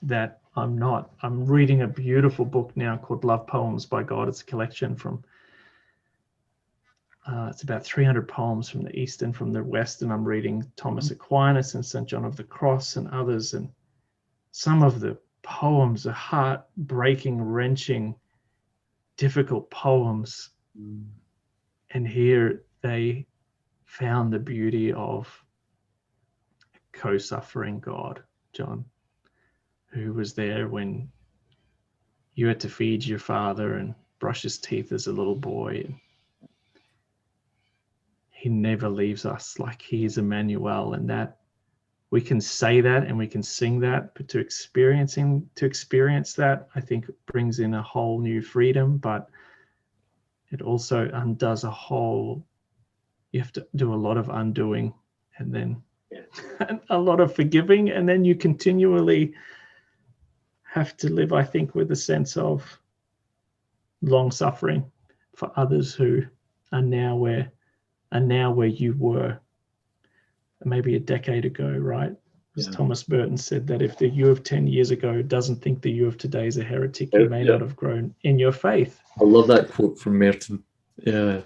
that I'm not. I'm reading a beautiful book now called Love Poems by God. It's a collection from, it's about 300 poems from the East and from the West. And I'm reading Thomas Aquinas and St. John of the Cross and others. And some of the poems are heart-breaking, wrenching, difficult poems. And here they found the beauty of a co-suffering God, John, who was there when you had to feed your father and brush his teeth as a little boy. And he never leaves us. Like, he is Emmanuel, and that we can say that and we can sing that, but to experience that, I think brings in a whole new freedom, but it also undoes you have to do a lot of undoing, and then a lot of forgiving, and then you continually have to live, I think, with a sense of long suffering for others who are now where you were maybe a decade ago, right? As Thomas Burton said, that if the you of 10 years ago doesn't think the you of today is a heretic, you may not have grown in your faith. I love that quote from Merton. Yeah.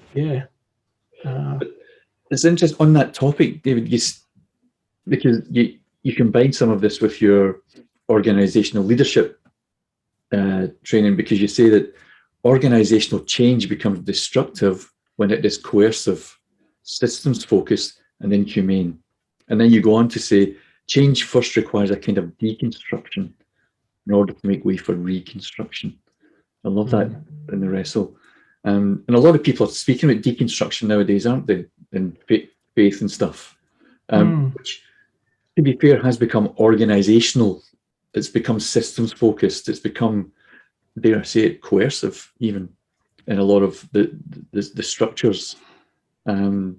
It's interesting on that topic, David, because you combine some of this with your organizational leadership training, because you say that organizational change becomes destructive when it is coercive, systems focused, and inhumane. And then you go on to say change first requires a kind of deconstruction in order to make way for reconstruction. I love that in the wrestle. And a lot of people are speaking about deconstruction nowadays, aren't they? In faith and stuff, which, to be fair, has become organizational. It's become systems focused. It's become, dare I say it, coercive, even in a lot of the structures. But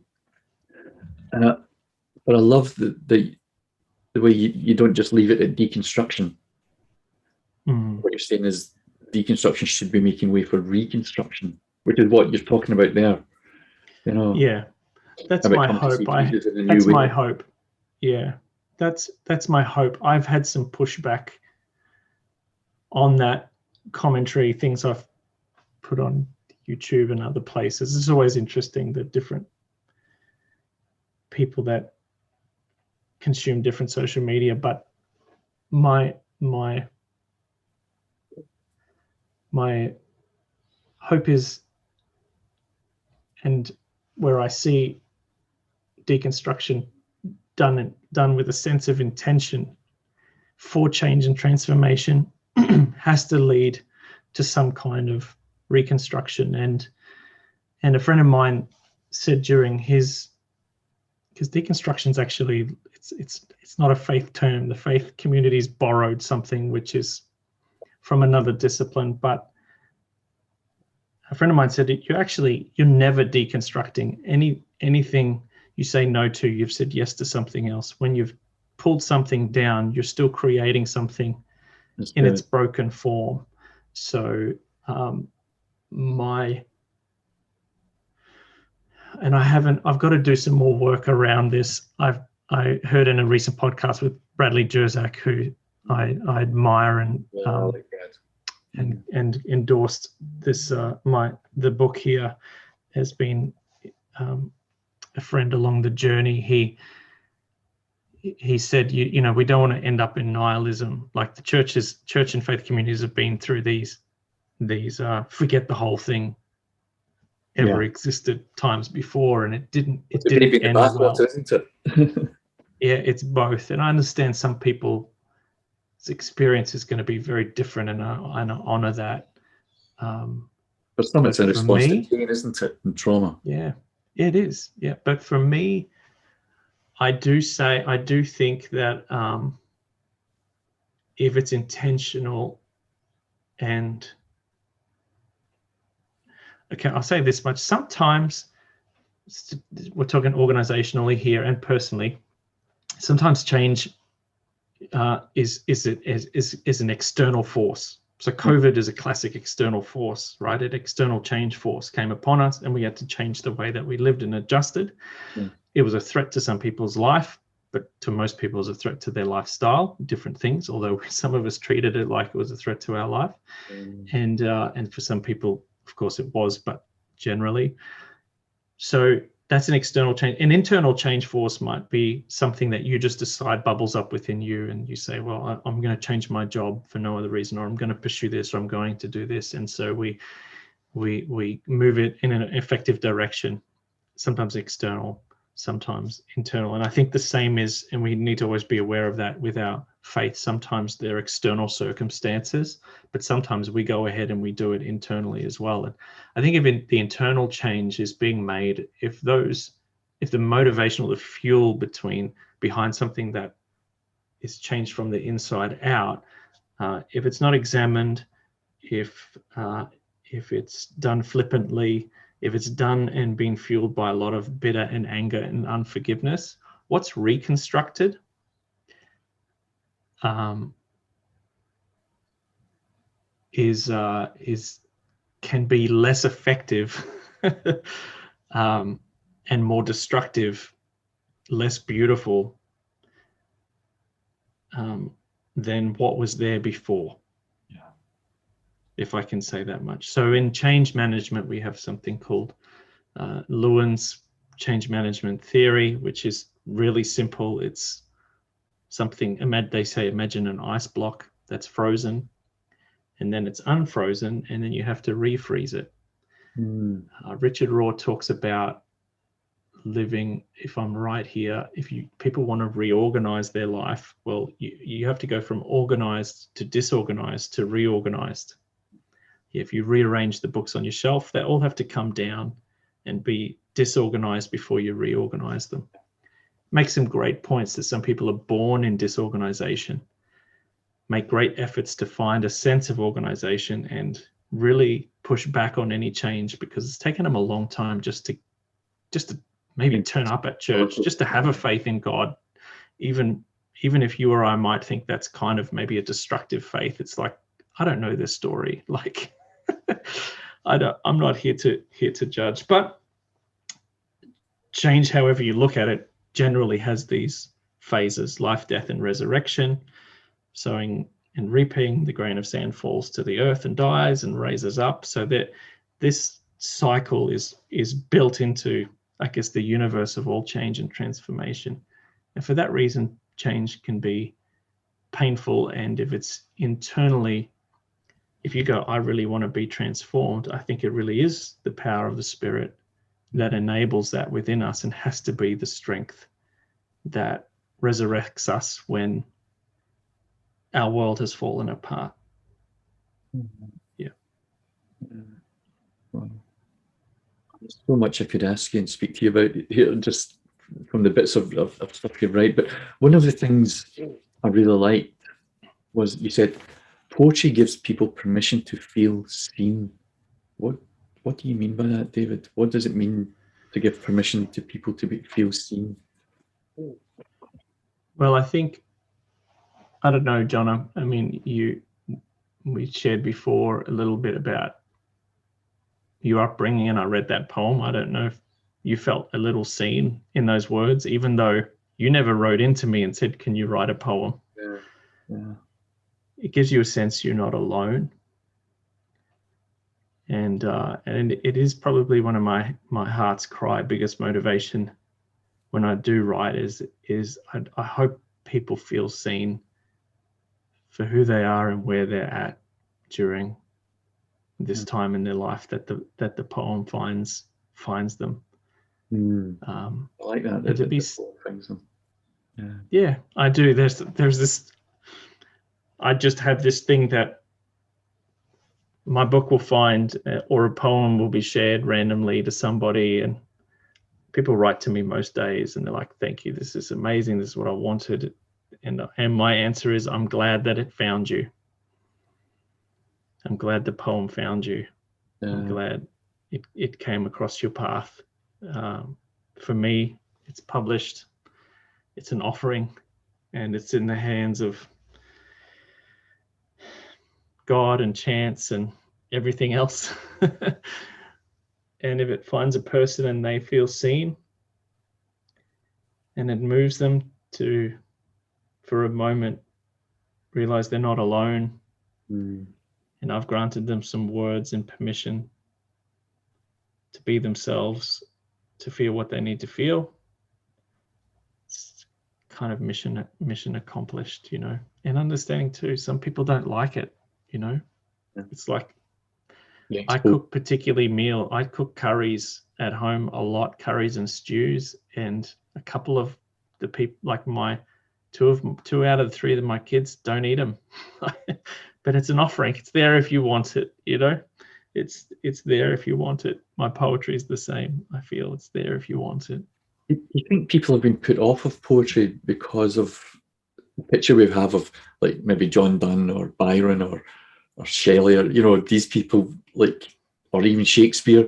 I love the way you don't just leave it at deconstruction. What you're saying is deconstruction should be making way for reconstruction, which is what you're talking about there. Yeah, that's my hope. That's my hope. Yeah, that's my hope. I've had some pushback on that commentary, things I've put on YouTube and other places. It's always interesting, the different people that consume different social media, but my hope is, and where I see deconstruction done with a sense of intention for change and transformation, has to lead to some kind of reconstruction. And And a friend of mine said during his, because deconstruction is actually, it's not a faith term. The faith community's borrowed something which is from another discipline, but a friend of mine said you're never deconstructing anything you say no to. You've said yes to something else. When you've pulled something down, you're still creating something in its broken form. So I've got to do some more work around this. I heard in a recent podcast with Bradley Jerzak, who I admire and and endorsed this. The book here has been a friend along the journey. He said, we don't want to end up in nihilism. Like the church and faith communities have been through these forget the whole thing ever existed times before, and it didn't end well. Isn't it? Yeah, it's both, and I understand some people's experience is going to be very different, and I honor that. For some, it's a response to pain, isn't it, and trauma? Yeah, it is. Yeah, but for me, I do think that if it's intentional, and okay, I'll say this much: sometimes we're talking organizationally here and personally. Sometimes change is an external force. So COVID is a classic external force, right? An external change force came upon us, and we had to change the way that we lived and adjusted. It was a threat to some people's life, but to most people, it was a threat to their lifestyle. Different things, although some of us treated it like it was a threat to our life, and for some people, of course, it was, but generally. So that's an external change. An internal change force might be something that you just decide bubbles up within you, and you say, well, I'm going to change my job for no other reason, or I'm going to pursue this, or I'm going to do this. And so we move it in an effective direction, sometimes external, sometimes internal. And I think the same is, and we need to always be aware of that with our faith. Sometimes they're external circumstances, but sometimes we go ahead and we do it internally as well. And I think if the internal change is being made, if the motivation or the fuel behind something that is changed from the inside out, if it's not examined, if it's done flippantly, if it's done and being fueled by a lot of bitter and anger and unforgiveness, what's reconstructed can be less effective and more destructive, less beautiful than what was there before. If I can say that much. So in change management, we have something called Lewin's change management theory, which is really simple. It's something, they say, imagine an ice block that's frozen, and then it's unfrozen, and then you have to refreeze it. Richard Rohr talks about living, if I'm right here, people want to reorganize their life, well, you have to go from organized to disorganized to reorganized. If you rearrange the books on your shelf, they all have to come down and be disorganized before you reorganize them. Make some great points that some people are born in disorganization, make great efforts to find a sense of organization and really push back on any change, because it's taken them a long time just to maybe turn up at church, just to have a faith in God. Even if you or I might think that's kind of maybe a destructive faith, it's like, I don't know this story. Like, I'm not here to judge, but change, however you look at it, generally has these phases: life, death, and resurrection. Sowing and reaping, the grain of sand falls to the earth and dies and raises up. So that this cycle is built into, I guess, the universe of all change and transformation. And for that reason, change can be painful. And if it's internally, if you go, I really want to be transformed, I think it really is the power of the Spirit that enables that within us, and has to be the strength that resurrects us when our world has fallen apart. Yeah. Well, There's so much I could ask you and speak to you about here, just from the bits of stuff you write. But one of the things I really liked was you said poetry gives people permission to feel seen. What do you mean by that, David? What does it mean to give permission to people to feel seen? Well, I think, I don't know, John. I mean, we shared before a little bit about your upbringing, and I read that poem. I don't know if you felt a little seen in those words, even though you never wrote into me and said, "Can you write a poem?" Yeah. It gives you a sense you're not alone. And it is probably one of my heart's cry, biggest motivation when I do write is I hope people feel seen for who they are and where they're at during this time in their life that the poem finds them. I like that. Yeah, I do. There's this. I just have this thing that my book will find, or a poem will be shared randomly to somebody, and people write to me most days, and they're like, "Thank you. This is amazing. This is what I wanted." And my answer is, I'm glad that it found you. I'm glad the poem found you. I'm glad it came across your path. For me, it's published. It's an offering, and it's in the hands of God and chance and everything else. And if it finds a person and they feel seen, and it moves them to, for a moment, realize they're not alone, and I've granted them some words and permission to be themselves, to feel what they need to feel, it's kind of mission accomplished, you know. And understanding too, some people don't like it, you know. It's like, I cook I cook curries at home a lot, curries and stews, and a couple of the people, like two out of the three of my kids don't eat them. But it's an offering. It's there if you want it, you know. It's there if you want it. My poetry is the same. I feel it's there if you want it. You think people have been put off of poetry because of the picture we have of, like, maybe John Donne or Byron or Shelley, or, you know, these people, like, or even Shakespeare,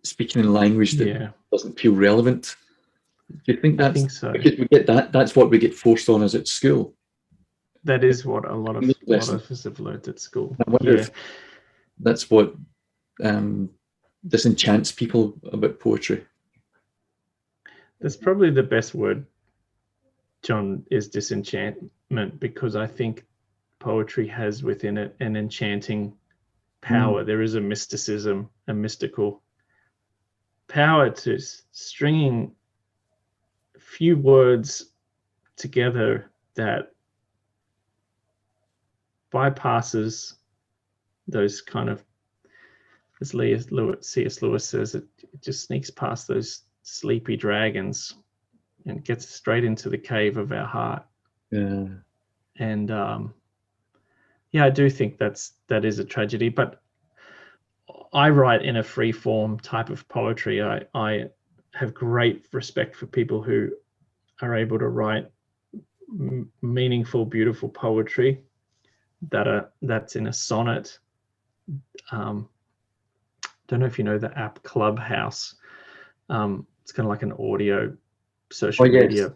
speaking in language that doesn't feel relevant? Do you think that's? I think so. Because we get that. That's what we get forced on us at school. That is what a lot of us have learned at school. I wonder if that's what disenchants people about poetry. That's probably the best word, John, is disenchantment, because I think poetry has within it an enchanting power. There is a mysticism, a mystical power to stringing a few words together that bypasses those kind of, as C.S. Lewis says, it just sneaks past those sleepy dragons and gets straight into the cave of our heart. And I do think that is a tragedy, but I write in a free form type of poetry. I have great respect for people who are able to write meaningful, beautiful poetry that's in a sonnet. Don't know if you know the app Clubhouse. It's kind of like an audio social media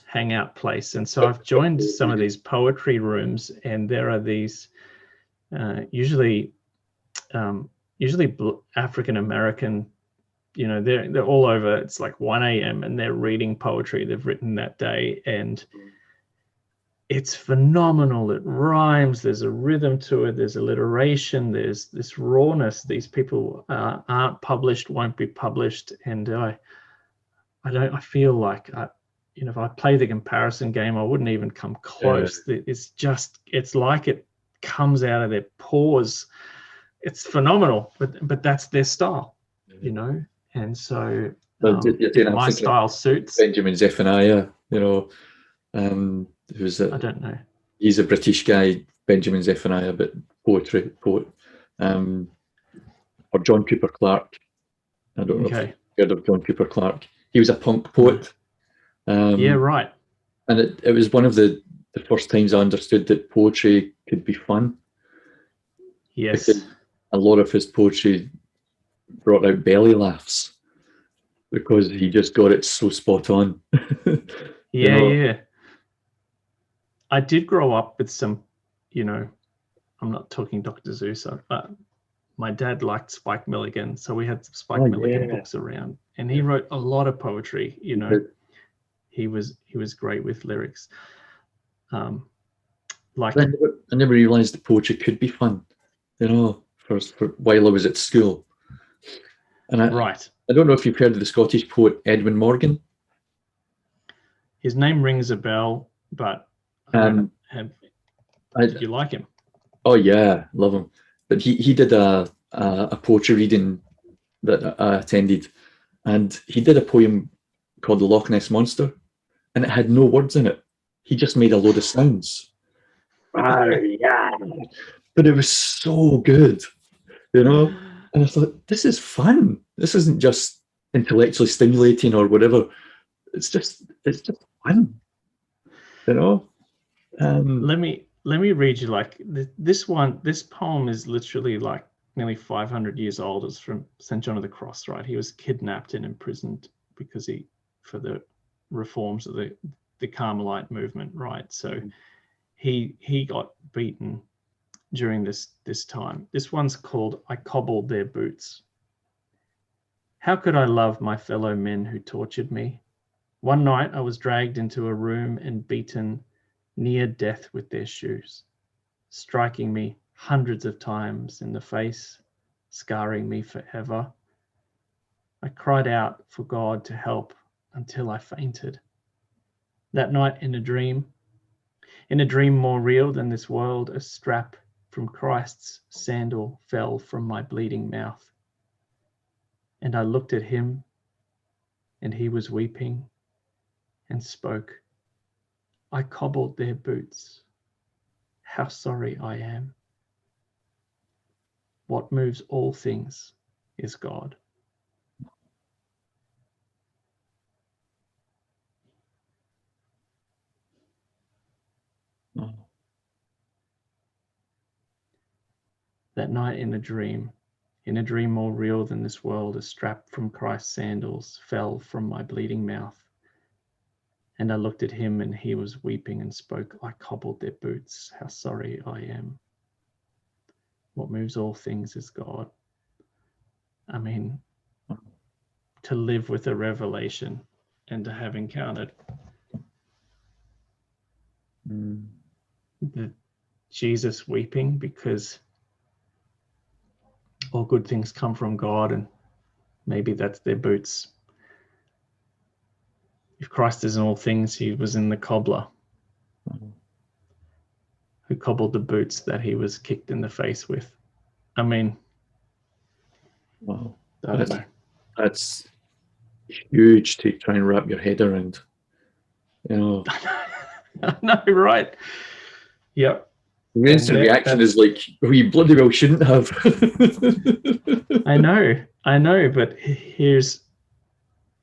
hangout place. And so I've joined some of these poetry rooms, and there are these usually African American, you know, they're all over. It's like 1 a.m. and they're reading poetry they've written that day, and it's phenomenal. It rhymes, there's a rhythm to it, there's alliteration, there's this rawness. These people aren't published, won't be published, and I feel like, you know, if I play the comparison game, I wouldn't even come close. It's like it comes out of their pores. It's phenomenal, but that's their style, you know. And so my style suits Benjamin Zephaniah, you know, who's I don't know. He's a British guy, Benjamin Zephaniah, but poet. Or John Cooper Clarke. I don't know if Okay. you've heard of John Cooper Clarke. He was a punk poet. Yeah, right. And it was one of the first times I understood that poetry could be fun. Yes. Because a lot of his poetry brought out belly laughs because he just got it so spot on. Yeah, yeah. I did grow up with some, I'm not talking Dr. Seuss, but my dad liked Spike Milligan, so we had some Spike Milligan books around, and he wrote a lot of poetry. He was great with lyrics. Like I never realised that poetry could be fun. For while I was at school. And I don't know if you've heard of the Scottish poet Edwin Morgan. His name rings a bell, but did you like him? Oh yeah, love him. But he did a poetry reading that I attended, and he did a poem called The Loch Ness Monster, and it had no words in it. He just made a load of sounds. Yeah. But it was so good, And I thought, this is fun. This isn't just intellectually stimulating or whatever. It's just fun, Let me read you this one. This poem is literally like nearly 500 years old. It's from St. John of the Cross, right? He was kidnapped and imprisoned because for the reforms of the Carmelite movement, right? So he got beaten during this time. This one's called I Cobbled Their Boots. How could I love my fellow men who tortured me? One night I was dragged into a room and beaten near death with their shoes, striking me hundreds of times in the face, scarring me forever. I cried out for God to help until I fainted. That night in a dream more real than this world, a strap from Christ's sandal fell from my bleeding mouth. And I looked at him, and he was weeping and spoke. I cobbled their boots. How sorry I am. What moves all things is God. Oh. That night in a dream more real than this world, a strap from Christ's sandals fell from my bleeding mouth. And I looked at him, and he was weeping and spoke. I cobbled their boots. How sorry I am. What moves all things is God. I mean, to live with a revelation and to have encountered the Jesus weeping because all good things come from God, and maybe that's their boots. If Christ is in all things, he was in the cobbler who cobbled the boots that he was kicked in the face with. I mean, wow. I don't know. That's huge to try and wrap your head around. I know, right? Yep. The instant reaction is like, well, you bloody well shouldn't have. I know, but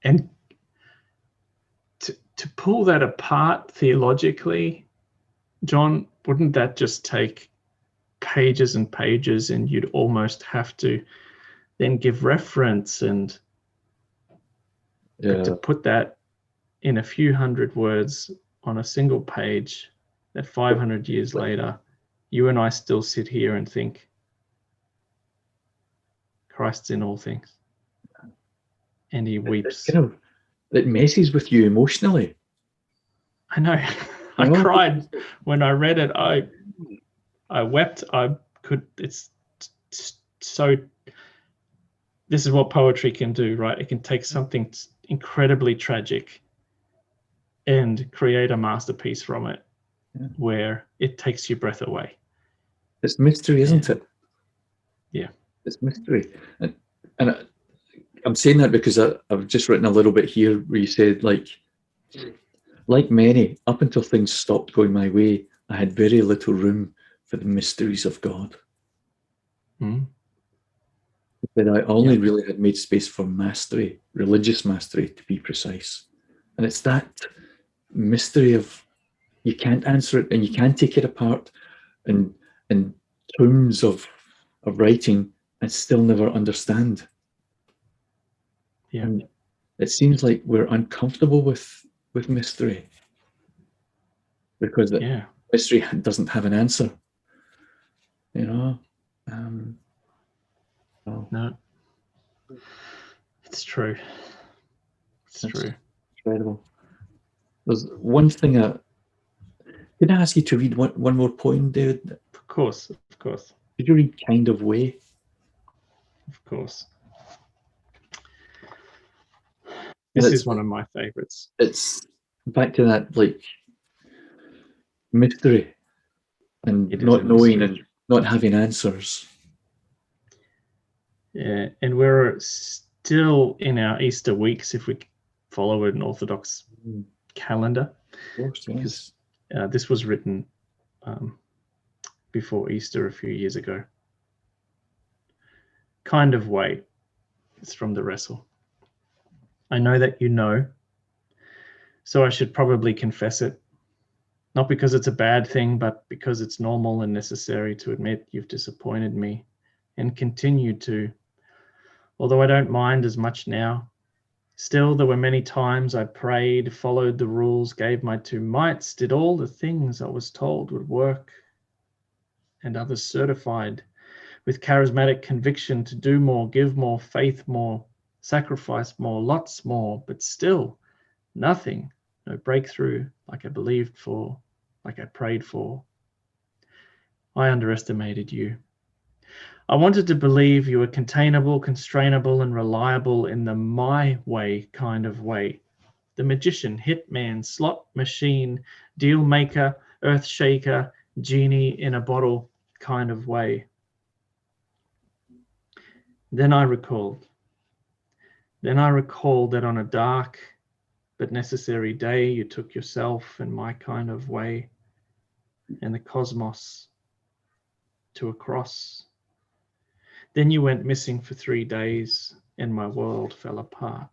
and to pull that apart theologically, John, wouldn't that just take pages and pages, and you'd almost have to then give reference and to put that in a few hundred words on a single page that 500 years later, you and I still sit here and think Christ's in all things. And he weeps. It messes with you emotionally. I know. I cried when I read it. I wept. It's so, this is what poetry can do, right? It can take something incredibly tragic and create a masterpiece from it where it takes your breath away. It's mystery, isn't it? Yeah. It's mystery. And I'm saying that because I've just written a little bit here where you said, like many, up until things stopped going my way, I had very little room for the mysteries of God. Then I only really had made space for mastery, religious mastery, to be precise. And it's that mystery of you can't answer it and you can't take it apart in tomes of writing and still never understand. Yeah. And it seems like we're uncomfortable with mystery because mystery doesn't have an answer. You know? No. It's true. It's true. Incredible. There's one thing can I ask you to read one more poem, David? Of course, of course. Could you read Kind of Way? Of course. This is one of my favorites. It's back to that like mystery and not knowing and not having answers. Yeah, and we're still in our Easter weeks if we follow an Orthodox calendar. Of course, because this was written before Easter a few years ago. Kind of Way. It's from the Wrestle. I know that you know, so I should probably confess it. Not because it's a bad thing, but because it's normal and necessary to admit you've disappointed me and continue to. Although I don't mind as much now. Still, there were many times I prayed, followed the rules, gave my two mites, did all the things I was told would work, and others certified with charismatic conviction to do more, give more, faith more, sacrifice more, lots more, but still nothing, no breakthrough like I believed for, like I prayed for. I underestimated you. I wanted to believe you were containable, constrainable, and reliable in the my way kind of way. The magician, hitman, slot machine, deal maker, earth shaker, genie in a bottle kind of way. Then I recalled that on a dark but necessary day, you took yourself and my kind of way and the cosmos to a cross. Then you went missing for 3 days and my world fell apart.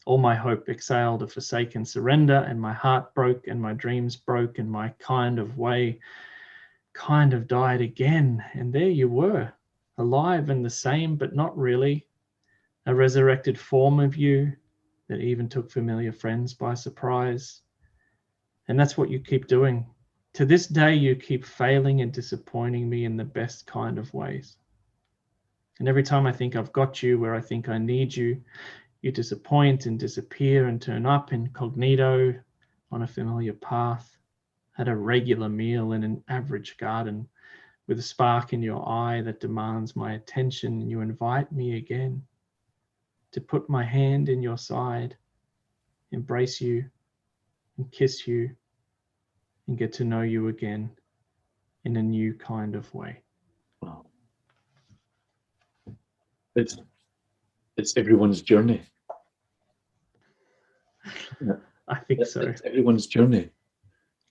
All my hope exhaled a forsaken surrender and my heart broke and my dreams broke and my kind of way kind of died again. And there you were, alive and the same, but not really. A resurrected form of you that even took familiar friends by surprise. And that's what you keep doing. To this day, you keep failing and disappointing me in the best kind of ways. And every time I think I've got you where I think I need you, you disappoint and disappear and turn up incognito on a familiar path, at a regular meal in an average garden, with a spark in your eye that demands my attention, and you invite me again to put my hand in your side, embrace you and kiss you and get to know you again in a new kind of way. Wow. It's everyone's journey. Yeah. I think so. It's everyone's journey.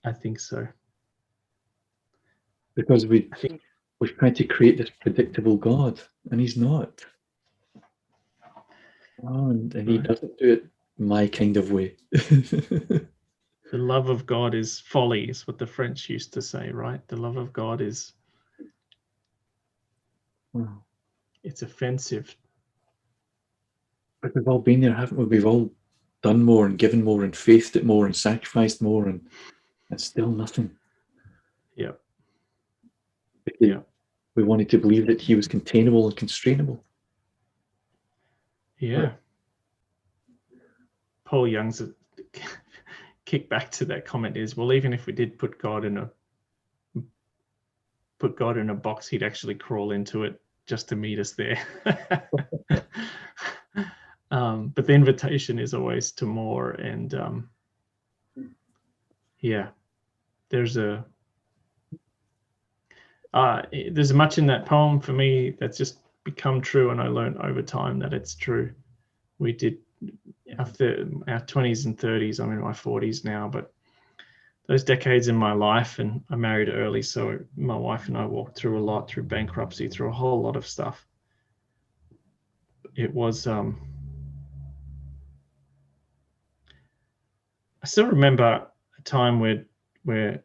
I think so. Because we've tried to create this predictable God, and he's not. Oh, and he doesn't do it my kind of way. The love of God is folly, is what the French used to say, right? The love of God is, it's offensive. But we've all been there, haven't we? We've all done more and given more and faithed it more and sacrificed more, and still nothing. Yeah. Yeah. We wanted to believe that he was containable and constrainable. Yeah. Paul Young's kick back to that comment is, well, even if we did put God in a box, he'd actually crawl into it just to meet us there. But the invitation is always to more, and there's much in that poem for me that's just become true, and I learned over time that it's true. We did, after our 20s and 30s, I'm in my 40s now, but those decades in my life, and I married early, so my wife and I walked through a lot, through bankruptcy, through a whole lot of stuff. It was I still remember a time where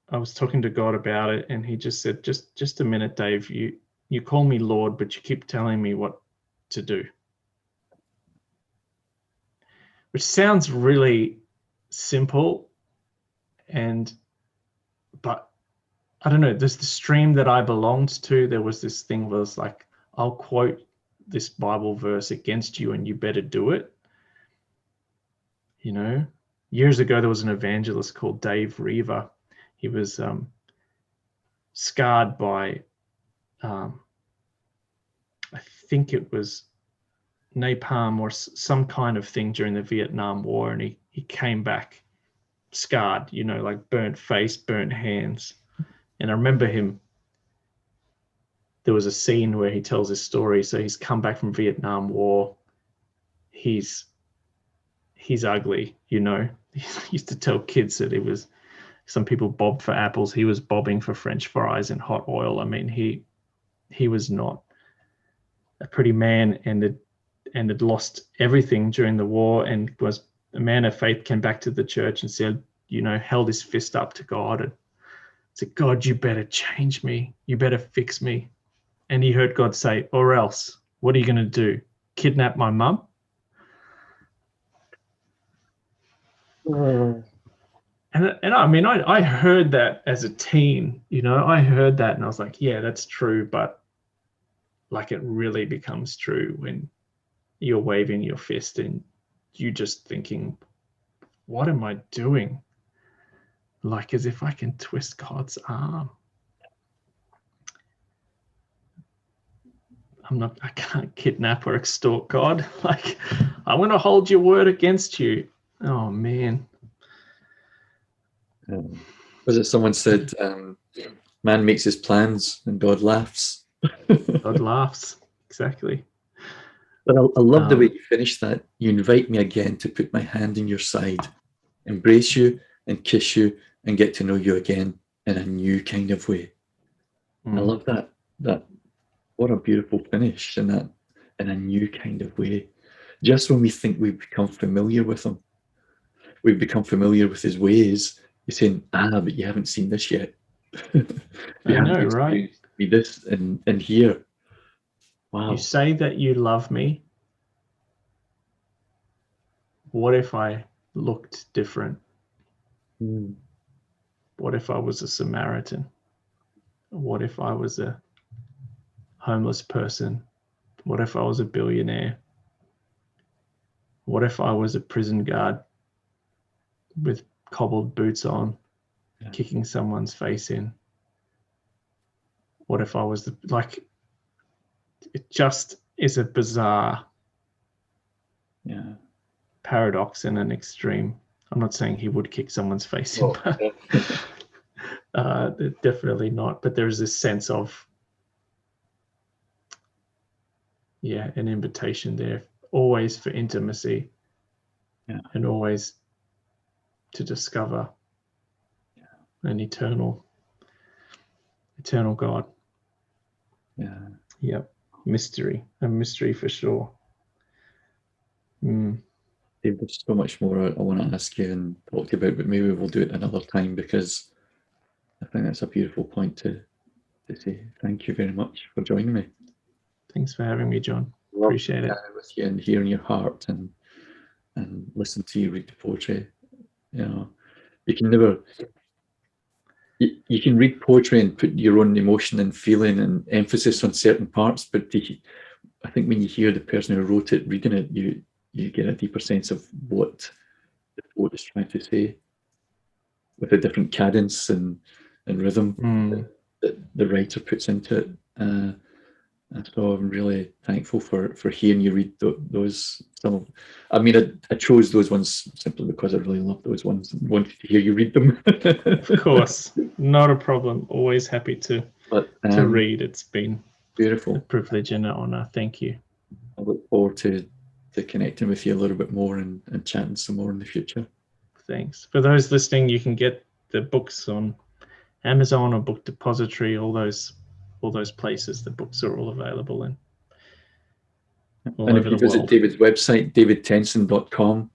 I was talking to God about it, and he just said, just a minute, Dave, you call me Lord, but you keep telling me what to do. Which sounds really simple, but I don't know, there's the stream that I belonged to. There was this thing where it's like, I'll quote this Bible verse against you and you better do it. You know, years ago, there was an evangelist called Dave Reaver. He was scarred by, I think it was napalm or some kind of thing during the Vietnam War. And he came back scarred, you know, like burnt face, burnt hands. And I remember there was a scene where he tells his story. So he's come back from Vietnam War. He's ugly, you know. He used to tell kids that it was, some people bobbed for apples. He was bobbing for French fries and hot oil. I mean, he was not a pretty man, and had lost everything during the war, and was a man of faith, came back to the church and said, you know, held his fist up to God and said, God, you better change me. You better fix me. And he heard God say, or else, what are you going to do? Kidnap my mum? And I mean, I heard that as a teen, you know, I heard that and I was like, yeah, that's true. But like, it really becomes true when you're waving your fist and you just thinking, what am I doing? Like, as if I can twist God's arm. I can't kidnap or extort God. Like, I'm going to hold your word against you. Oh, man. Was it someone said, man makes his plans and God laughs? God laughs. Exactly. But I love the way you finish that. You invite me again to put my hand in your side, embrace you and kiss you and get to know you again in a new kind of way. I love that. What a beautiful finish in a new kind of way. Just when we think we've become familiar with him, we've become familiar with his ways, he's saying, but you haven't seen this yet. You know, right? Me this and here. Wow. You say that you love me. What if I looked different? What if I was a Samaritan? What if I was a homeless person? What if I was a billionaire? What if I was a prison guard with cobbled boots on, kicking someone's face in? What if I was it just is a bizarre paradox and an extreme. I'm not saying he would kick someone's face in, but definitely not. But there is this sense of, an invitation there, always for intimacy, and always to discover an eternal God. Yep. A mystery for sure. Dave, there's so much more I want to ask you and talk to you about, but maybe we'll do it another time, because I think that's a beautiful point to say. Thank you very much for joining me. Thanks for having me, John. Appreciate it. With you and hearing your heart and listen to you read the poetry. You know, you can never. You can read poetry and put your own emotion and feeling and emphasis on certain parts, but I think when you hear the person who wrote it reading it, you get a deeper sense of what the poet is trying to say, with a different cadence and rhythm that the writer puts into it. And so I'm really thankful for hearing you read those. I chose those ones simply because I really love those ones and wanted to hear you read them. Of course, not a problem. Always happy to read. It's been beautiful, a privilege and an honor. Thank you. I look forward to connecting with you a little bit more and chatting some more in the future. Thanks. For those listening, you can get the books on Amazon or Book Depository, all those places. The books are all available in all and over if you the visit world. David's website, davidtensen.com,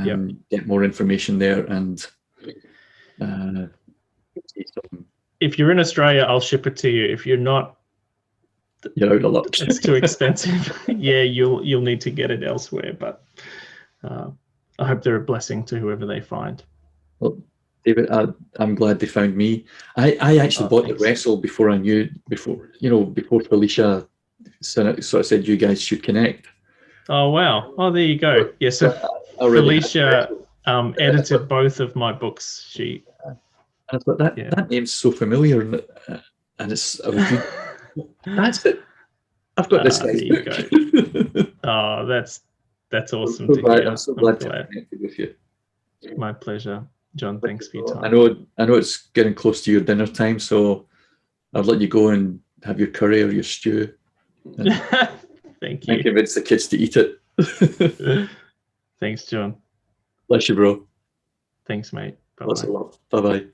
Yep. get more information there. And if you're in Australia, I'll ship it to you. If you're not, you're out of luck. it's too expensive. Yeah, you'll need to get it elsewhere. But I hope they're a blessing to whoever they find. Well, David, I'm glad they found me. I actually bought thanks. the wrestle before Felicia sort of said you guys should connect. Oh wow! Oh, there you go. Yeah, so Felicia edited both of my books. She. And I thought that name's so familiar, and it's that's it. I've got this guy's book. There you go. Oh, that's awesome to hear. I'm so glad to be connected with you. My pleasure, John. Thanks for your time. I know it's getting close to your dinner time, so I'll let you go and have your curry or your stew. Thank you. And convince the kids to eat it. Thanks, John. Bless you, bro. Thanks, mate. Bye-bye. Lots of love. Bye-bye.